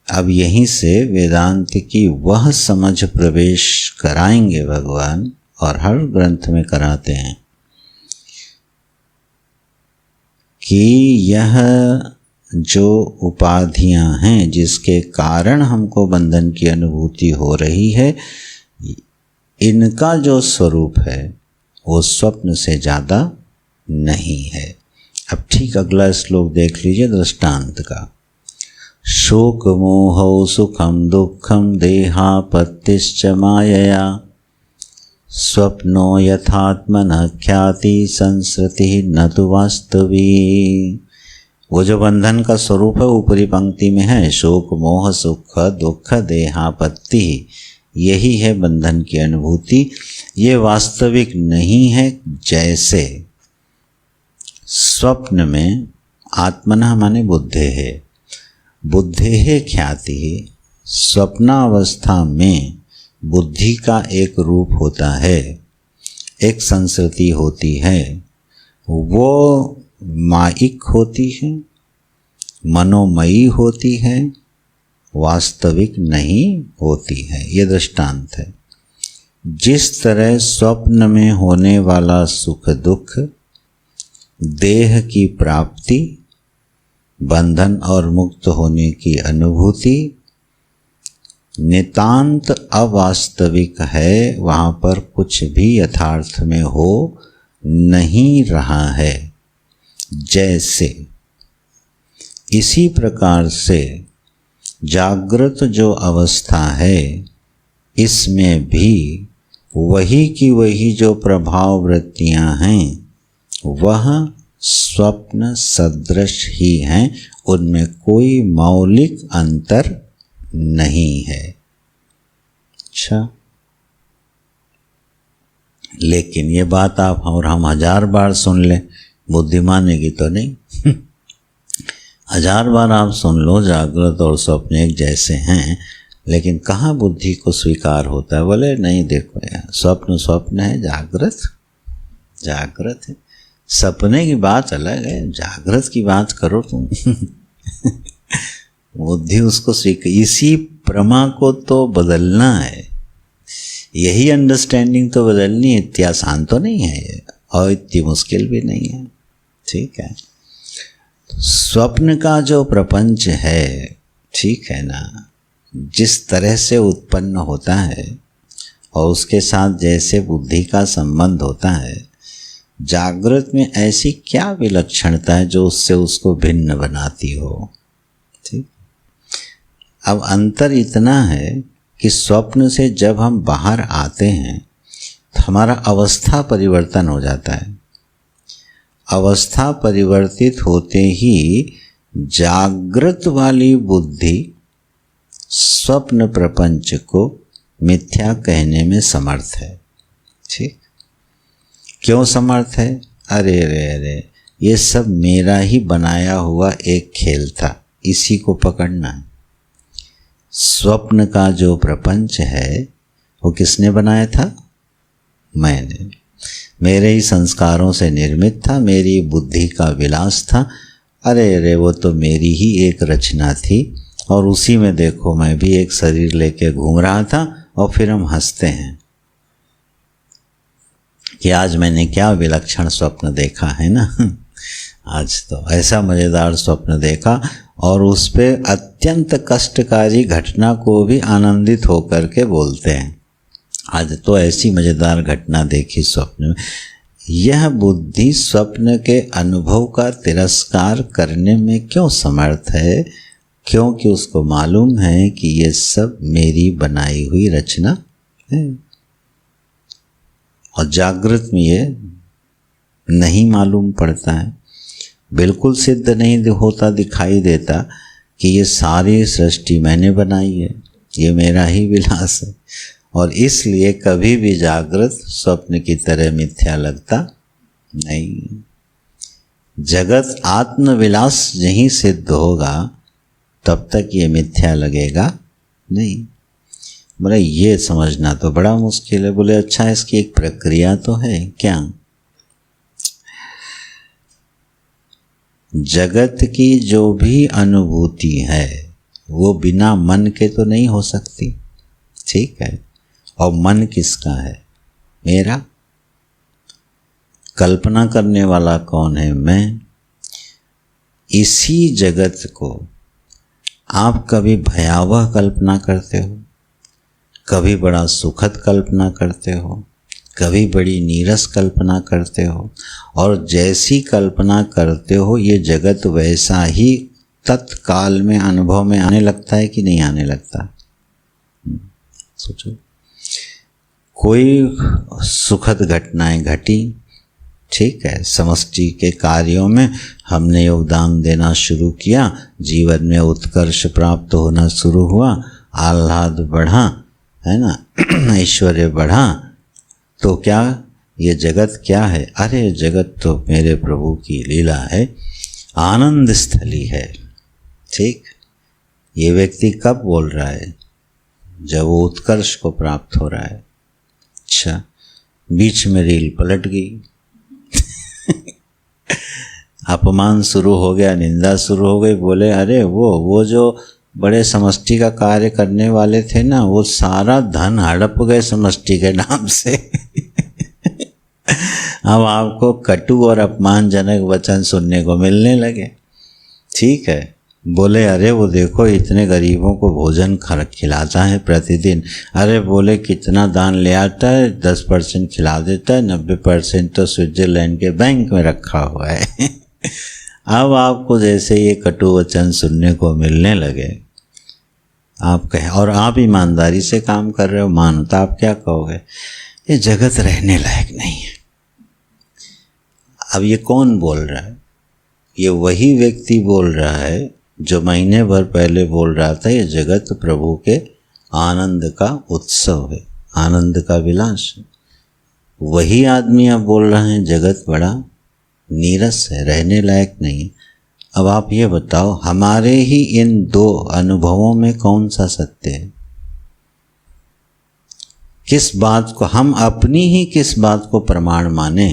अब यहीं से वेदांत की वह समझ प्रवेश कराएंगे भगवान, और हर ग्रंथ में कराते हैं कि यह जो उपाधियां हैं जिसके कारण हमको बंधन की अनुभूति हो रही है, इनका जो स्वरूप है वो स्वप्न से ज़्यादा नहीं है। अब ठीक अगला श्लोक देख लीजिए दृष्टांत का। शोक मोहौ सुखम दुखम देहापत्तिश्च मायया स्वप्नो यथात्मन ख्याति संस्कृति न तो वास्तवी। वो जो बंधन का स्वरूप है ऊपरी पंक्ति में है, शोक मोह सुख दुख देहापत्ति, यही है बंधन की अनुभूति। ये वास्तविक नहीं है। जैसे स्वप्न में आत्मना माने बुद्धे है, बुद्धे है ख्याति, स्वप्नावस्था में बुद्धि का एक रूप होता है, एक संस्कृति होती है, वो माइक होती है, मनोमयी होती है, वास्तविक नहीं होती है। ये दृष्टांत है। जिस तरह स्वप्न में होने वाला सुख दुख, देह की प्राप्ति, बंधन और मुक्त होने की अनुभूति नितांत अवास्तविक है, वहाँ पर कुछ भी यथार्थ में हो नहीं रहा है। जैसे इसी प्रकार से जागृत जो अवस्था है, इसमें भी वही की वही जो प्रभाव वृत्तियाँ हैं वह स्वप्न सदृश ही हैं, उनमें कोई मौलिक अंतर नहीं है। अच्छा, लेकिन ये बात आप और हम 1000 बार सुन लें, बुद्धि मानेगी तो नहीं। 1000 बार आप सुन लो जागृत और स्वप्न एक जैसे हैं, लेकिन कहाँ बुद्धि को स्वीकार होता है। बोले नहीं, देखो यार, स्वप्न स्वप्न है, जागृत जागृत है। सपने की बात अलग है, जागृत की बात करो तुम। बुद्धि उसको स्वीकार, इसी प्रमा को तो बदलना है, यही अंडरस्टैंडिंग तो बदलनी है। इतनी आसान तो नहीं है और इतनी मुश्किल भी नहीं है। ठीक है, स्वप्न का जो प्रपंच है, ठीक है ना, जिस तरह से उत्पन्न होता है और उसके साथ जैसे बुद्धि का संबंध होता है, जागृत में ऐसी क्या विलक्षणता है जो उससे उसको भिन्न बनाती हो। ठीक, अब अंतर इतना है कि स्वप्न से जब हम बाहर आते हैं तो हमारा अवस्था परिवर्तन हो जाता है। अवस्था परिवर्तित होते ही जागृत वाली बुद्धि स्वप्न प्रपंच को मिथ्या कहने में समर्थ है। ठीक, क्यों समर्थ है? अरे अरे अरे, ये सब मेरा ही बनाया हुआ एक खेल था, इसी को पकड़ना है। स्वप्न का जो प्रपंच है वो किसने बनाया था? मैंने। मेरे ही संस्कारों से निर्मित था, मेरी बुद्धि का विलास था। अरे अरे, वो तो मेरी ही एक रचना थी और उसी में देखो मैं भी एक शरीर लेके घूम रहा था। और फिर हम हंसते हैं कि आज मैंने क्या विलक्षण स्वप्न देखा है ना। आज तो ऐसा मज़ेदार स्वप्न देखा और उस पे अत्यंत कष्टकारी घटना को भी आनंदित होकर के बोलते हैं, आज तो ऐसी मज़ेदार घटना देखी स्वप्न में। यह बुद्धि स्वप्न के अनुभव का तिरस्कार करने में क्यों समर्थ है? क्योंकि उसको मालूम है कि ये सब मेरी बनाई हुई रचना है। और जागृत में ये नहीं मालूम पड़ता है, बिल्कुल सिद्ध नहीं होता, दिखाई देता कि ये सारी सृष्टि मैंने बनाई है, ये मेरा ही विलास है। और इसलिए कभी भी जागृत स्वप्न की तरह मिथ्या लगता नहीं। जगत आत्मविलास नहीं सिद्ध होगा तब तक ये मिथ्या लगेगा नहीं। बोले ये समझना तो बड़ा मुश्किल है। बोले अच्छा, इसकी एक प्रक्रिया तो है क्या? जगत की जो भी अनुभूति है वो बिना मन के तो नहीं हो सकती, ठीक है। और मन किसका है? मेरा। कल्पना करने वाला कौन है? मैं। इसी जगत को आप कभी भयावह कल्पना करते हो, कभी बड़ा सुखद कल्पना करते हो, कभी बड़ी नीरस कल्पना करते हो, और जैसी कल्पना करते हो ये जगत वैसा ही तत्काल में अनुभव में आने लगता है कि नहीं आने लगता? सोचो, कोई सुखद घटनाएं घटी, ठीक है, समष्टि के कार्यों में हमने योगदान देना शुरू किया, जीवन में उत्कर्ष प्राप्त होना शुरू हुआ, आह्लाद बढ़ा, है ना, ऐश्वर्य बढ़ा, तो क्या ये जगत क्या है? अरे जगत तो मेरे प्रभु की लीला है, आनंद स्थली है, ठीक। ये व्यक्ति कब बोल रहा है? जब वो उत्कर्ष को प्राप्त हो रहा है। अच्छा, बीच में रील पलट गई अपमान शुरू हो गया, निंदा शुरू हो गई। बोले अरे वो जो बड़े समष्टि का कार्य करने वाले थे ना, वो सारा धन हड़प गए समष्टि के नाम से अब आपको कटु और अपमानजनक वचन सुनने को मिलने लगे, ठीक है। बोले अरे वो देखो इतने गरीबों को भोजन खिलाता है प्रतिदिन। अरे बोले कितना दान ले आता है, 10% खिला देता है, 90% तो स्विट्जरलैंड के बैंक में रखा हुआ है अब आपको जैसे ये कटु वचन सुनने को मिलने लगे, आप कहें, और आप ईमानदारी से काम कर रहे हो, मानो, तो आप क्या कहोगे? ये जगत रहने लायक नहीं है। अब ये कौन बोल रहा है? ये वही व्यक्ति बोल रहा है जो महीने भर पहले बोल रहा था ये जगत प्रभु के आनंद का उत्सव है, आनंद का विलास है। वही आदमी अब बोल रहे हैं जगत बड़ा नीरस है, रहने लायक नहीं। अब आप ये बताओ, हमारे ही इन दो अनुभवों में कौन सा सत्य है? किस बात को हम अपनी ही किस बात को प्रमाण माने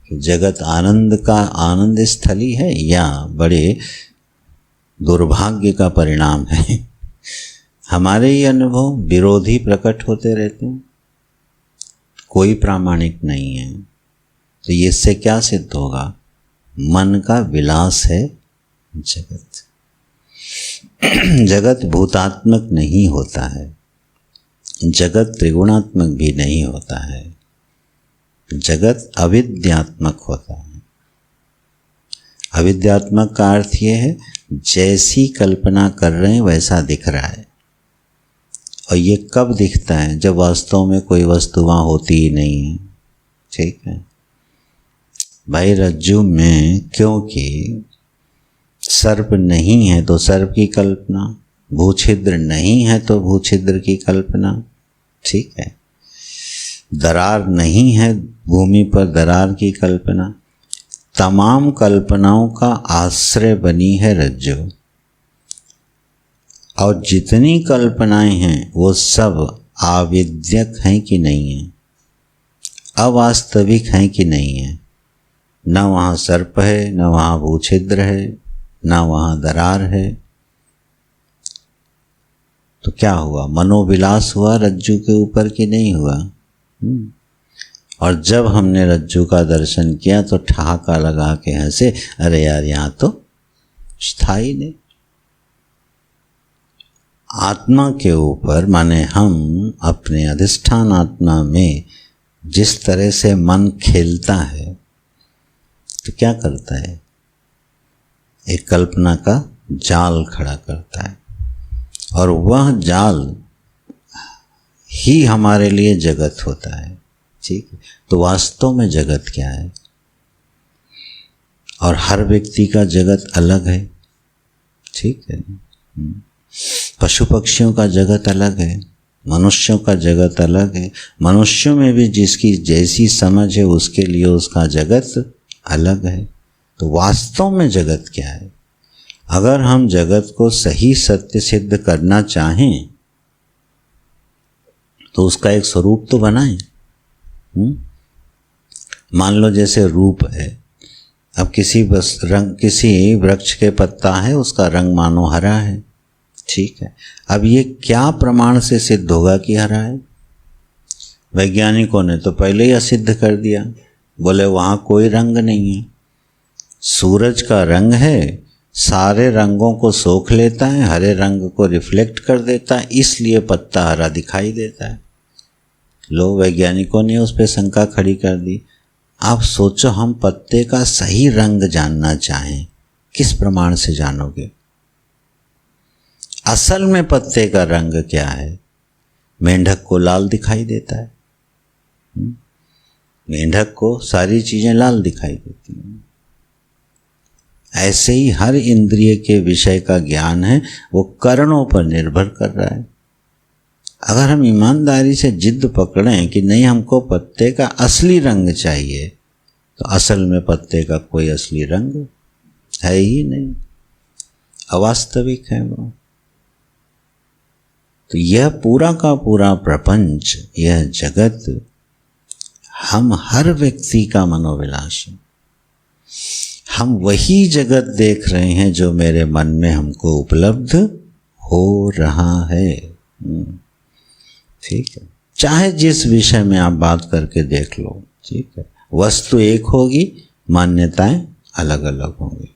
कि जगत आनंद का आनंद स्थली है, या बड़े दुर्भाग्य का परिणाम है? हमारे ये अनुभव विरोधी प्रकट होते रहते हैं, कोई प्रामाणिक नहीं है। तो ये इससे क्या सिद्ध होगा? मन का विलास है जगत जगत भूतात्मक नहीं होता है, जगत त्रिगुणात्मक भी नहीं होता है, जगत अविद्यात्मक होता है। अविद्यात्मक का अर्थ ये है जैसी कल्पना कर रहे हैं वैसा दिख रहा है। और ये कब दिखता है? जब वास्तव में कोई वस्तु वहाँ होती ही नहीं है, ठीक है भाई। रज्जु में क्योंकि सर्प नहीं है तो सर्प की कल्पना, भूछिद्र नहीं है तो भूछिद्र की कल्पना, ठीक है। दरार नहीं है भूमि पर, दरार की कल्पना। तमाम कल्पनाओं का आश्रय बनी है रज्जु। और जितनी कल्पनाएं हैं वो सब आविद्यक हैं कि नहीं है, अवास्तविक हैं कि नहीं है। न वहाँ सर्प है, न वहाँ भूछिद्र है, न वहाँ दरार है। तो क्या हुआ? मनोविलास हुआ रज्जु के ऊपर कि नहीं हुआ? और जब हमने रज्जु का दर्शन किया तो ठहाका लगा के हंसे, अरे यार यहाँ तो स्थायी नहीं। आत्मा के ऊपर माने हम अपने अधिष्ठान आत्मा में जिस तरह से मन खेलता है तो क्या करता है? एक कल्पना का जाल खड़ा करता है, और वह जाल ही हमारे लिए जगत होता है। ठीक है, तो वास्तव में जगत क्या है? और हर व्यक्ति का जगत अलग है। ठीक है, पशु पक्षियों का जगत अलग है, मनुष्यों का जगत अलग है। मनुष्यों में भी जिसकी जैसी समझ है उसके लिए उसका जगत अलग है। तो वास्तव में जगत क्या है? अगर हम जगत को सही सत्य सिद्ध करना चाहें तो उसका एक स्वरूप तो बनाएं। मान लो जैसे रूप है, अब किसी वृक्ष के पत्ता है, उसका रंग मानो हरा है। ठीक है, अब ये क्या प्रमाण से सिद्ध होगा कि हरा है? वैज्ञानिकों ने तो पहले ही असिद्ध कर दिया, बोले वहाँ कोई रंग नहीं है। सूरज का रंग है, सारे रंगों को सोख लेता है, हरे रंग को रिफ्लेक्ट कर देता है, इसलिए पत्ता हरा दिखाई देता है। लो, वैज्ञानिकों ने उस पर शंका खड़ी कर दी। आप सोचो, हम पत्ते का सही रंग जानना चाहें, किस प्रमाण से जानोगे? असल में पत्ते का रंग क्या है? मेंढक को लाल दिखाई देता है, मेंढक को सारी चीजें लाल दिखाई देती हैं। ऐसे ही हर इंद्रिय के विषय का ज्ञान है, वो करणों पर निर्भर कर रहा है। अगर हम ईमानदारी से जिद पकड़ें कि नहीं, हमको पत्ते का असली रंग चाहिए, तो असल में पत्ते का कोई असली रंग है ही नहीं, अवास्तविक है वो। तो यह पूरा का पूरा प्रपंच, यह जगत, हम हर व्यक्ति का मनोविलास है। हम वही जगत देख रहे हैं जो मेरे मन में हमको उपलब्ध हो रहा है। ठीक है, चाहे जिस विषय में आप बात करके देख लो। ठीक है, वस्तु एक होगी, मान्यताएं अलग अलग होंगी।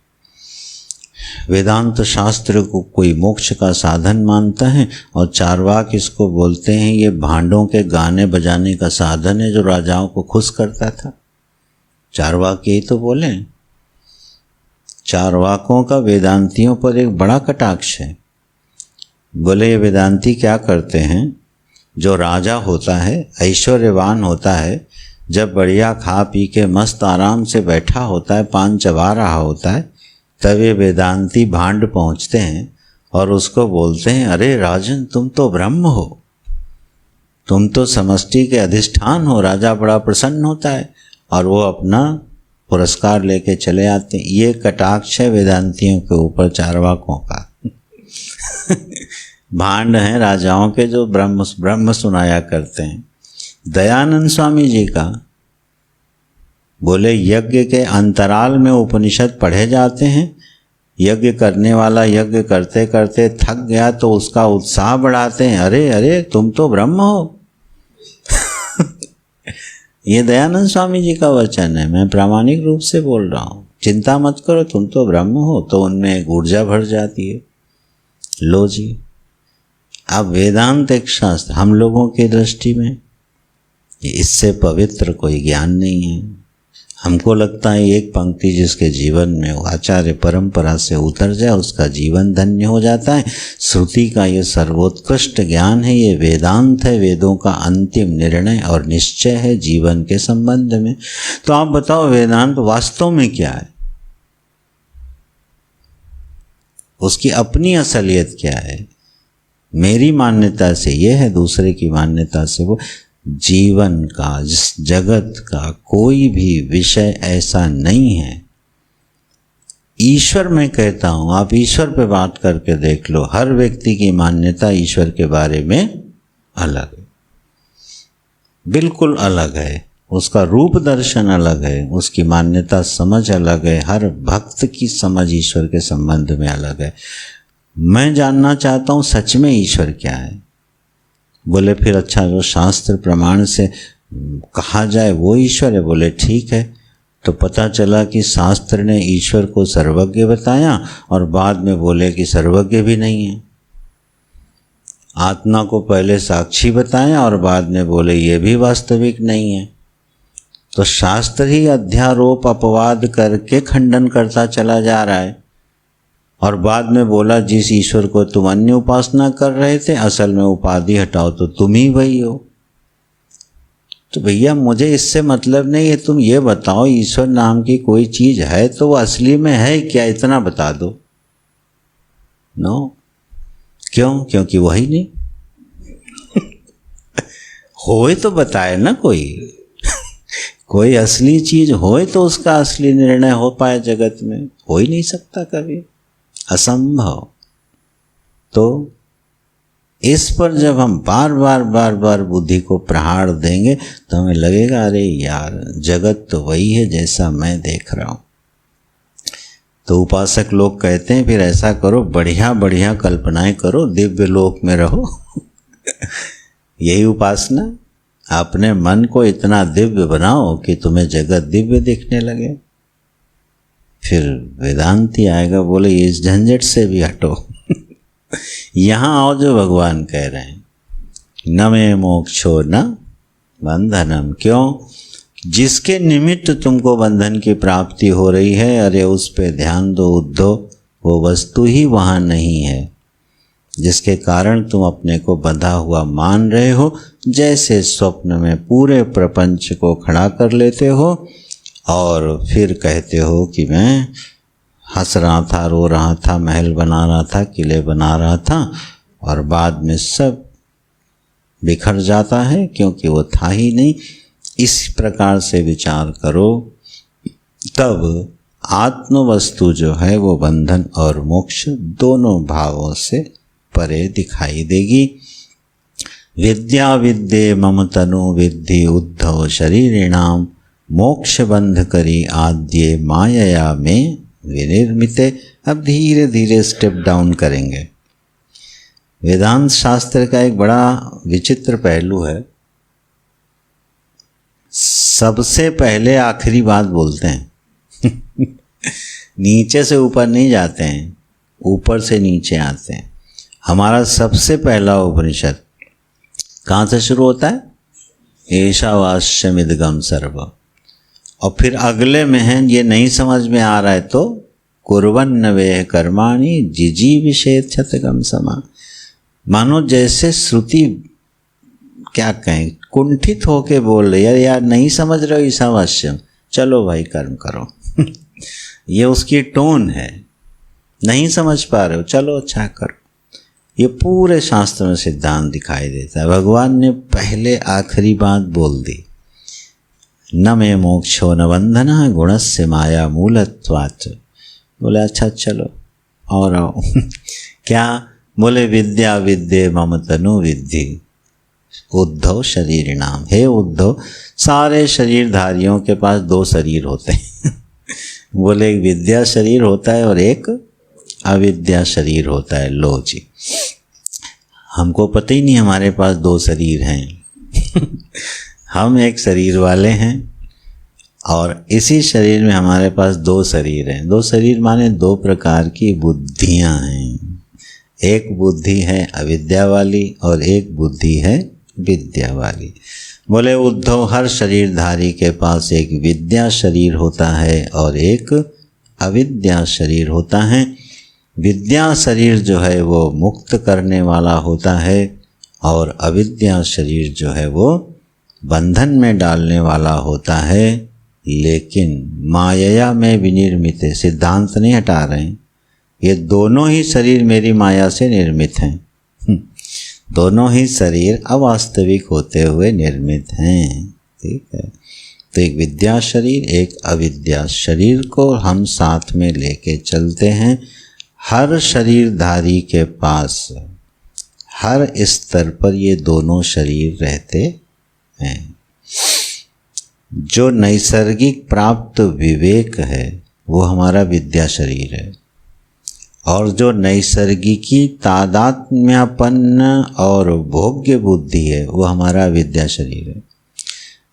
वेदांत शास्त्र को कोई मोक्ष का साधन मानता है, और चार्वाक इसको बोलते हैं ये भांडों के गाने बजाने का साधन है जो राजाओं को खुश करता था। चार्वाक यही तो बोले। चार्वाकों का वेदांतियों पर एक बड़ा कटाक्ष है। बोले ये वेदांती क्या करते हैं, जो राजा होता है, ऐश्वर्यवान होता है, जब बढ़िया खा पी के मस्त आराम से बैठा होता है, पान चबा रहा होता है, तब ये वेदांती भांड पहुँचते हैं और उसको बोलते हैं, अरे राजन, तुम तो ब्रह्म हो, तुम तो समष्टि के अधिष्ठान हो। राजा बड़ा प्रसन्न होता है और वो अपना पुरस्कार लेके चले आते हैं। ये कटाक्ष है वेदांतियों के ऊपर चार्वाकों का। भांड हैं राजाओं के जो ब्रह्म सुनाया करते हैं। दयानंद स्वामी जी का बोले, यज्ञ के अंतराल में उपनिषद पढ़े जाते हैं, यज्ञ करने वाला यज्ञ करते करते थक गया तो उसका उत्साह बढ़ाते हैं, अरे अरे तुम तो ब्रह्म हो। ये दयानंद स्वामी जी का वचन है, मैं प्रामाणिक रूप से बोल रहा हूँ। चिंता मत करो, तुम तो ब्रह्म हो, तो उनमें एक ऊर्जा भर जाती है। लो जी, अब वेदांत एक शास्त्र, हम लोगों की दृष्टि में इससे पवित्र कोई ज्ञान नहीं है। हमको लगता है एक पंक्ति जिसके जीवन में आचार्य परंपरा से उतर जाए उसका जीवन धन्य हो जाता है। श्रुति का ये सर्वोत्कृष्ट ज्ञान है, ये वेदांत है, वेदों का अंतिम निर्णय और निश्चय है जीवन के संबंध में। तो आप बताओ वेदांत वास्तव में क्या है, उसकी अपनी असलियत क्या है? मेरी मान्यता से ये है, दूसरे की मान्यता से वो। जीवन का, जिस जगत का कोई भी विषय ऐसा नहीं है। ईश्वर मैं कहता हूँ, आप ईश्वर पे बात करके देख लो, हर व्यक्ति की मान्यता ईश्वर के बारे में अलग है, बिल्कुल अलग है। उसका रूप दर्शन अलग है, उसकी मान्यता समझ अलग है, हर भक्त की समझ ईश्वर के संबंध में अलग है। मैं जानना चाहता हूँ सच में ईश्वर क्या है। बोले फिर अच्छा, जो शास्त्र प्रमाण से कहा जाए वो ईश्वर है। बोले ठीक है, तो पता चला कि शास्त्र ने ईश्वर को सर्वज्ञ बताया और बाद में बोले कि सर्वज्ञ भी नहीं है। आत्मा को पहले साक्षी बताया और बाद में बोले ये भी वास्तविक नहीं है। तो शास्त्र ही अध्यारोप अपवाद करके खंडन करता चला जा रहा है और बाद में बोला जिस ईश्वर को तुम अन्य उपासना कर रहे थे असल में उपाधि हटाओ तो तुम ही वही हो। तो भैया मुझे इससे मतलब नहीं है, तुम ये बताओ ईश्वर नाम की कोई चीज़ है तो वो असली में है क्या, इतना बता दो। नो, क्यों? क्योंकि वही नहीं होए तो बताए ना कोई असली चीज होए तो उसका असली निर्णय हो पाए जगत में, हो ही नहीं सकता कभी, असंभव। तो इस पर जब हम बार बार बुद्धि को प्रहार देंगे तो हमें लगेगा अरे यार जगत तो वही है जैसा मैं देख रहा हूँ। तो उपासक लोग कहते हैं फिर ऐसा करो, बढ़िया बढ़िया कल्पनाएं करो, दिव्य लोक में रहो यही उपासना, अपने मन को इतना दिव्य बनाओ कि तुम्हें जगत दिव्य दिखने लगे। फिर वेदांती आएगा, बोले इस झंझट से भी हटो यहाँ आओ जो भगवान कह रहे हैं, न मे मोक्षो न बंधनम। क्यों? जिसके निमित्त तुमको बंधन की प्राप्ति हो रही है, अरे उस पे ध्यान दो उद्धव, वो वस्तु ही वहाँ नहीं है जिसके कारण तुम अपने को बंधा हुआ मान रहे हो। जैसे स्वप्न में पूरे प्रपंच को खड़ा कर लेते हो और फिर कहते हो कि मैं हंस रहा था, रो रहा था, महल बना रहा था, किले बना रहा था, और बाद में सब बिखर जाता है क्योंकि वो था ही नहीं। इस प्रकार से विचार करो, तब आत्म वस्तु जो है वो बंधन और मोक्ष दोनों भावों से परे दिखाई देगी। विद्या विद्ये मम तनु विद्धि उद्धव शरीरिणाम, मोक्ष बंध करी आद्ये मायया में विनिर्मिते। अब धीरे धीरे स्टेप डाउन करेंगे। वेदांत शास्त्र का एक बड़ा विचित्र पहलू है, सबसे पहले आखिरी बात बोलते हैं नीचे से ऊपर नहीं जाते हैं, ऊपर से नीचे आते हैं। हमारा सबसे पहला उपनिषद कहाँ से शुरू होता है? ईशावास्यमिदगम सर्व। और फिर अगले में है, ये नहीं समझ में आ रहा है तो कुर्वन्न वे कर्माणि जिजीविषेत क्षतगम समा। मानो जैसे श्रुति क्या कहें कुंठित होके बोल रही है, यार नहीं समझ रहे हो ईशावास्यम, चलो भाई कर्म करो ये उसकी टोन है। नहीं समझ पा रहे हो, चलो अच्छा करो। ये पूरे शास्त्र में सिद्धांत दिखाई देता है। भगवान ने पहले आखिरी बात बोल दी, न मे मोक्षो न बंधना गुणस्य माया मूलत्वात्। बोले अच्छा चलो और आओ क्या? बोले विद्या विद्ये मम तनु विद्धि उद्धव शरीरिणाम। हे उद्धव, सारे शरीरधारियों के पास दो शरीर होते हैं बोले एक विद्या शरीर होता है और एक अविद्या शरीर होता है। लो जी, हमको पता ही नहीं हमारे पास दो शरीर हैं हम एक शरीर वाले हैं और इसी शरीर में हमारे पास दो शरीर हैं। दो शरीर माने दो प्रकार की बुद्धियां हैं। एक बुद्धि है अविद्या वाली और एक बुद्धि है विद्या वाली। बोले उद्धव, हर शरीरधारी के पास एक विद्या शरीर होता है और एक अविद्या शरीर होता है। विद्या शरीर जो है वो मुक्त करने वाला होता है और अविद्या शरीर जो है वो बंधन में डालने वाला होता है। लेकिन माया में विनिर्मित है, सिद्धांत नहीं हटा रहे हैं, ये दोनों ही शरीर मेरी माया से निर्मित हैं दोनों ही शरीर अवास्तविक होते हुए निर्मित हैं। ठीक है, तो एक विद्या शरीर एक अविद्या शरीर को हम साथ में लेके चलते हैं। हर शरीरधारी के पास हर स्तर पर ये दोनों शरीर रहते हैं। जो नैसर्गिक प्राप्त विवेक है वो हमारा विद्या शरीर है और जो नैसर्गिकी तादात्म्यपन्न और भोग्य बुद्धि है वो हमारा विद्या शरीर है।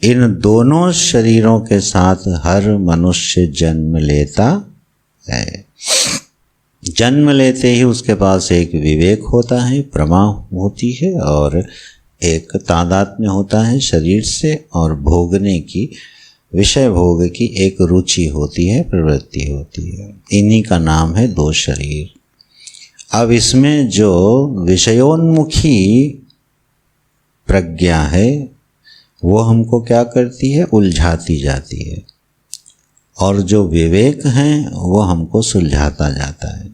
इन दोनों शरीरों के साथ हर मनुष्य जन्म लेता है। जन्म लेते ही उसके पास एक विवेक होता है, प्रमा होती है और एक तादात्म्य होता है शरीर से और भोगने की, विषय भोग की एक रुचि होती है, प्रवृत्ति होती है। इन्हीं का नाम है दो शरीर। अब इसमें जो विषयोन्मुखी प्रज्ञा है वो हमको क्या करती है, उलझाती जाती है, और जो विवेक है वो हमको सुलझाता जाता है।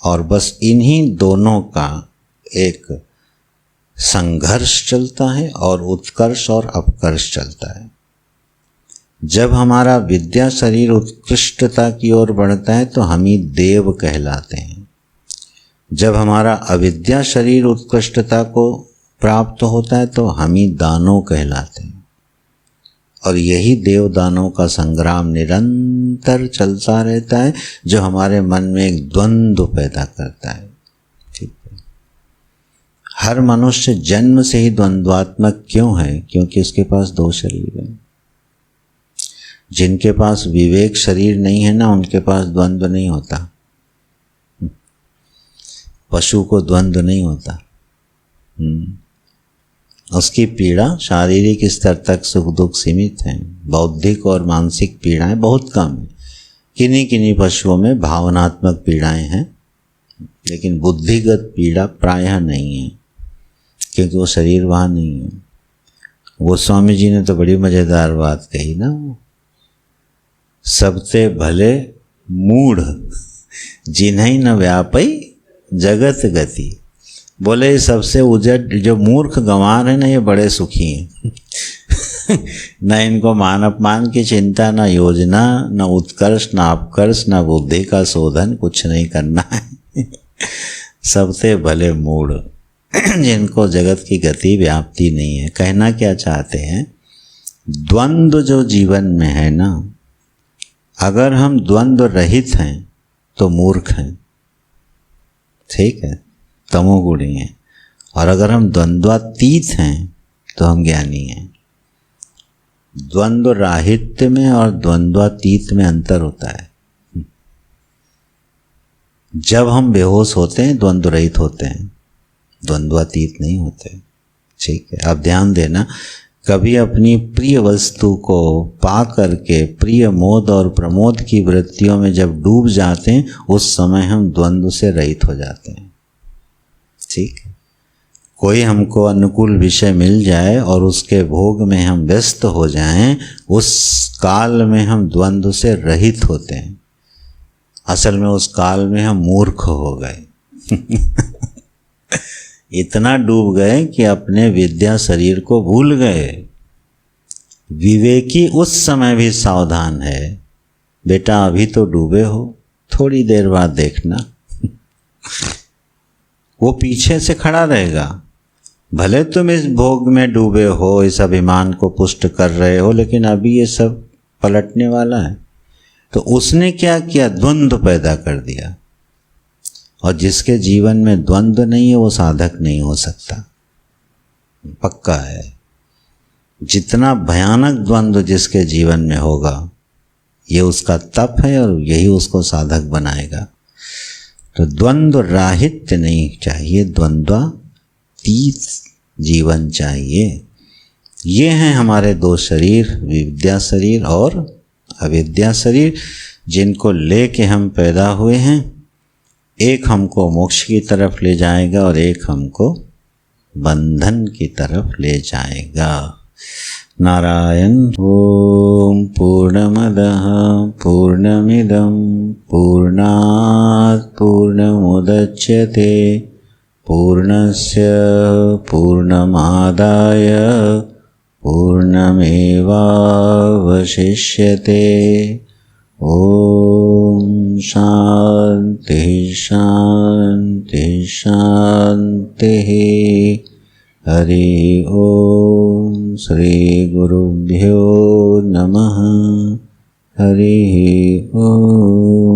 और बस इन्हीं दोनों का एक संघर्ष चलता है और उत्कर्ष और अपकर्ष चलता है। जब हमारा विद्या शरीर उत्कृष्टता की ओर बढ़ता है तो हम ही देव कहलाते हैं। जब हमारा अविद्या शरीर उत्कृष्टता को प्राप्त होता है तो हम ही दानव कहलाते हैं। और यही देव दानव का संग्राम निरंतर चलता रहता है, जो हमारे मन में एक द्वंद्व पैदा करता है। ठीक है, हर मनुष्य जन्म से ही द्वंद्वात्मक क्यों है? क्योंकि उसके पास दो शरीर है। जिनके पास विवेक शरीर नहीं है ना, उनके पास द्वंद्व नहीं होता। पशु को द्वंद्व नहीं होता। उसकी पीड़ा शारीरिक स्तर तक सुख दुख सीमित है, बौद्धिक और मानसिक पीड़ाएं बहुत कम है। किन्हीं किन्हीं पशुओं में भावनात्मक पीड़ाएं हैं, लेकिन बुद्धिगत पीड़ा प्रायः नहीं है, क्योंकि वो शरीर वहाँ नहीं है। वो स्वामी जी ने तो बड़ी मज़ेदार बात कही ना, वो सबते भले मूढ़ जिन्हीं न व्यापई जगत गति। बोले सबसे उजड़ जो मूर्ख गंवार है ना, ये बड़े सुखी हैं। न इनको मान अपमान की चिंता, न योजना, न उत्कर्ष, न अपकर्ष, न बुद्धि का शोधन, कुछ नहीं करना है। सबसे भले मूढ़ जिनको जगत की गति व्याप्ति नहीं है। कहना क्या चाहते हैं, द्वंद्व जो जीवन में है ना, अगर हम द्वंद्व रहित हैं तो मूर्ख हैं, ठीक है, तमोगुणी हैं। और अगर हम द्वंद्वातीत हैं तो हम ज्ञानी हैं। द्वंद्व राहित्य में और द्वंद्वातीत में अंतर होता है। जब हम बेहोश होते हैं द्वंद्व रहित होते हैं, द्वंद्वातीत नहीं होते। ठीक है, अब ध्यान देना, कभी अपनी प्रिय वस्तु को पा करके प्रिय मोद और प्रमोद की वृत्तियों में जब डूब जाते हैं, उस समय हम द्वंद्व से रहित हो जाते हैं। ठीक है, कोई हमको अनुकूल विषय मिल जाए और उसके भोग में हम व्यस्त हो जाएं, उस काल में हम द्वंद्व से रहित होते हैं। असल में उस काल में हम मूर्ख हो गए। इतना डूब गए कि अपने विद्या शरीर को भूल गए। विवेकी उस समय भी सावधान है, बेटा अभी तो डूबे हो, थोड़ी देर बाद देखना। वो पीछे से खड़ा रहेगा। भले तुम इस भोग में डूबे हो, इस अभिमान को पुष्ट कर रहे हो, लेकिन अभी ये सब पलटने वाला है। तो उसने क्या किया, द्वंद्व पैदा कर दिया। और जिसके जीवन में द्वंद्व नहीं है वो साधक नहीं हो सकता, पक्का है। जितना भयानक द्वंद्व जिसके जीवन में होगा, ये उसका तप है और यही उसको साधक बनाएगा। तो द्वंद्व राहित्य नहीं चाहिए, द्वंद्वातीत जीवन चाहिए। ये हैं हमारे दो शरीर, विद्या शरीर और अविद्या शरीर, जिनको लेके हम पैदा हुए हैं। एक हमको मोक्ष की तरफ ले जाएगा और एक हमको बंधन की तरफ ले जाएगा। नारायण। ओम पूर्णमदः पूर्णमिदं पूर्णात् पूर्णमुदच्यते पूर्णस्य पूर्णमादाय पूर्णमेवावशिष्यते। ओम शांति शांति शांति। हरि ओम। श्री गुरुभ्यो नमः। हरि ओम।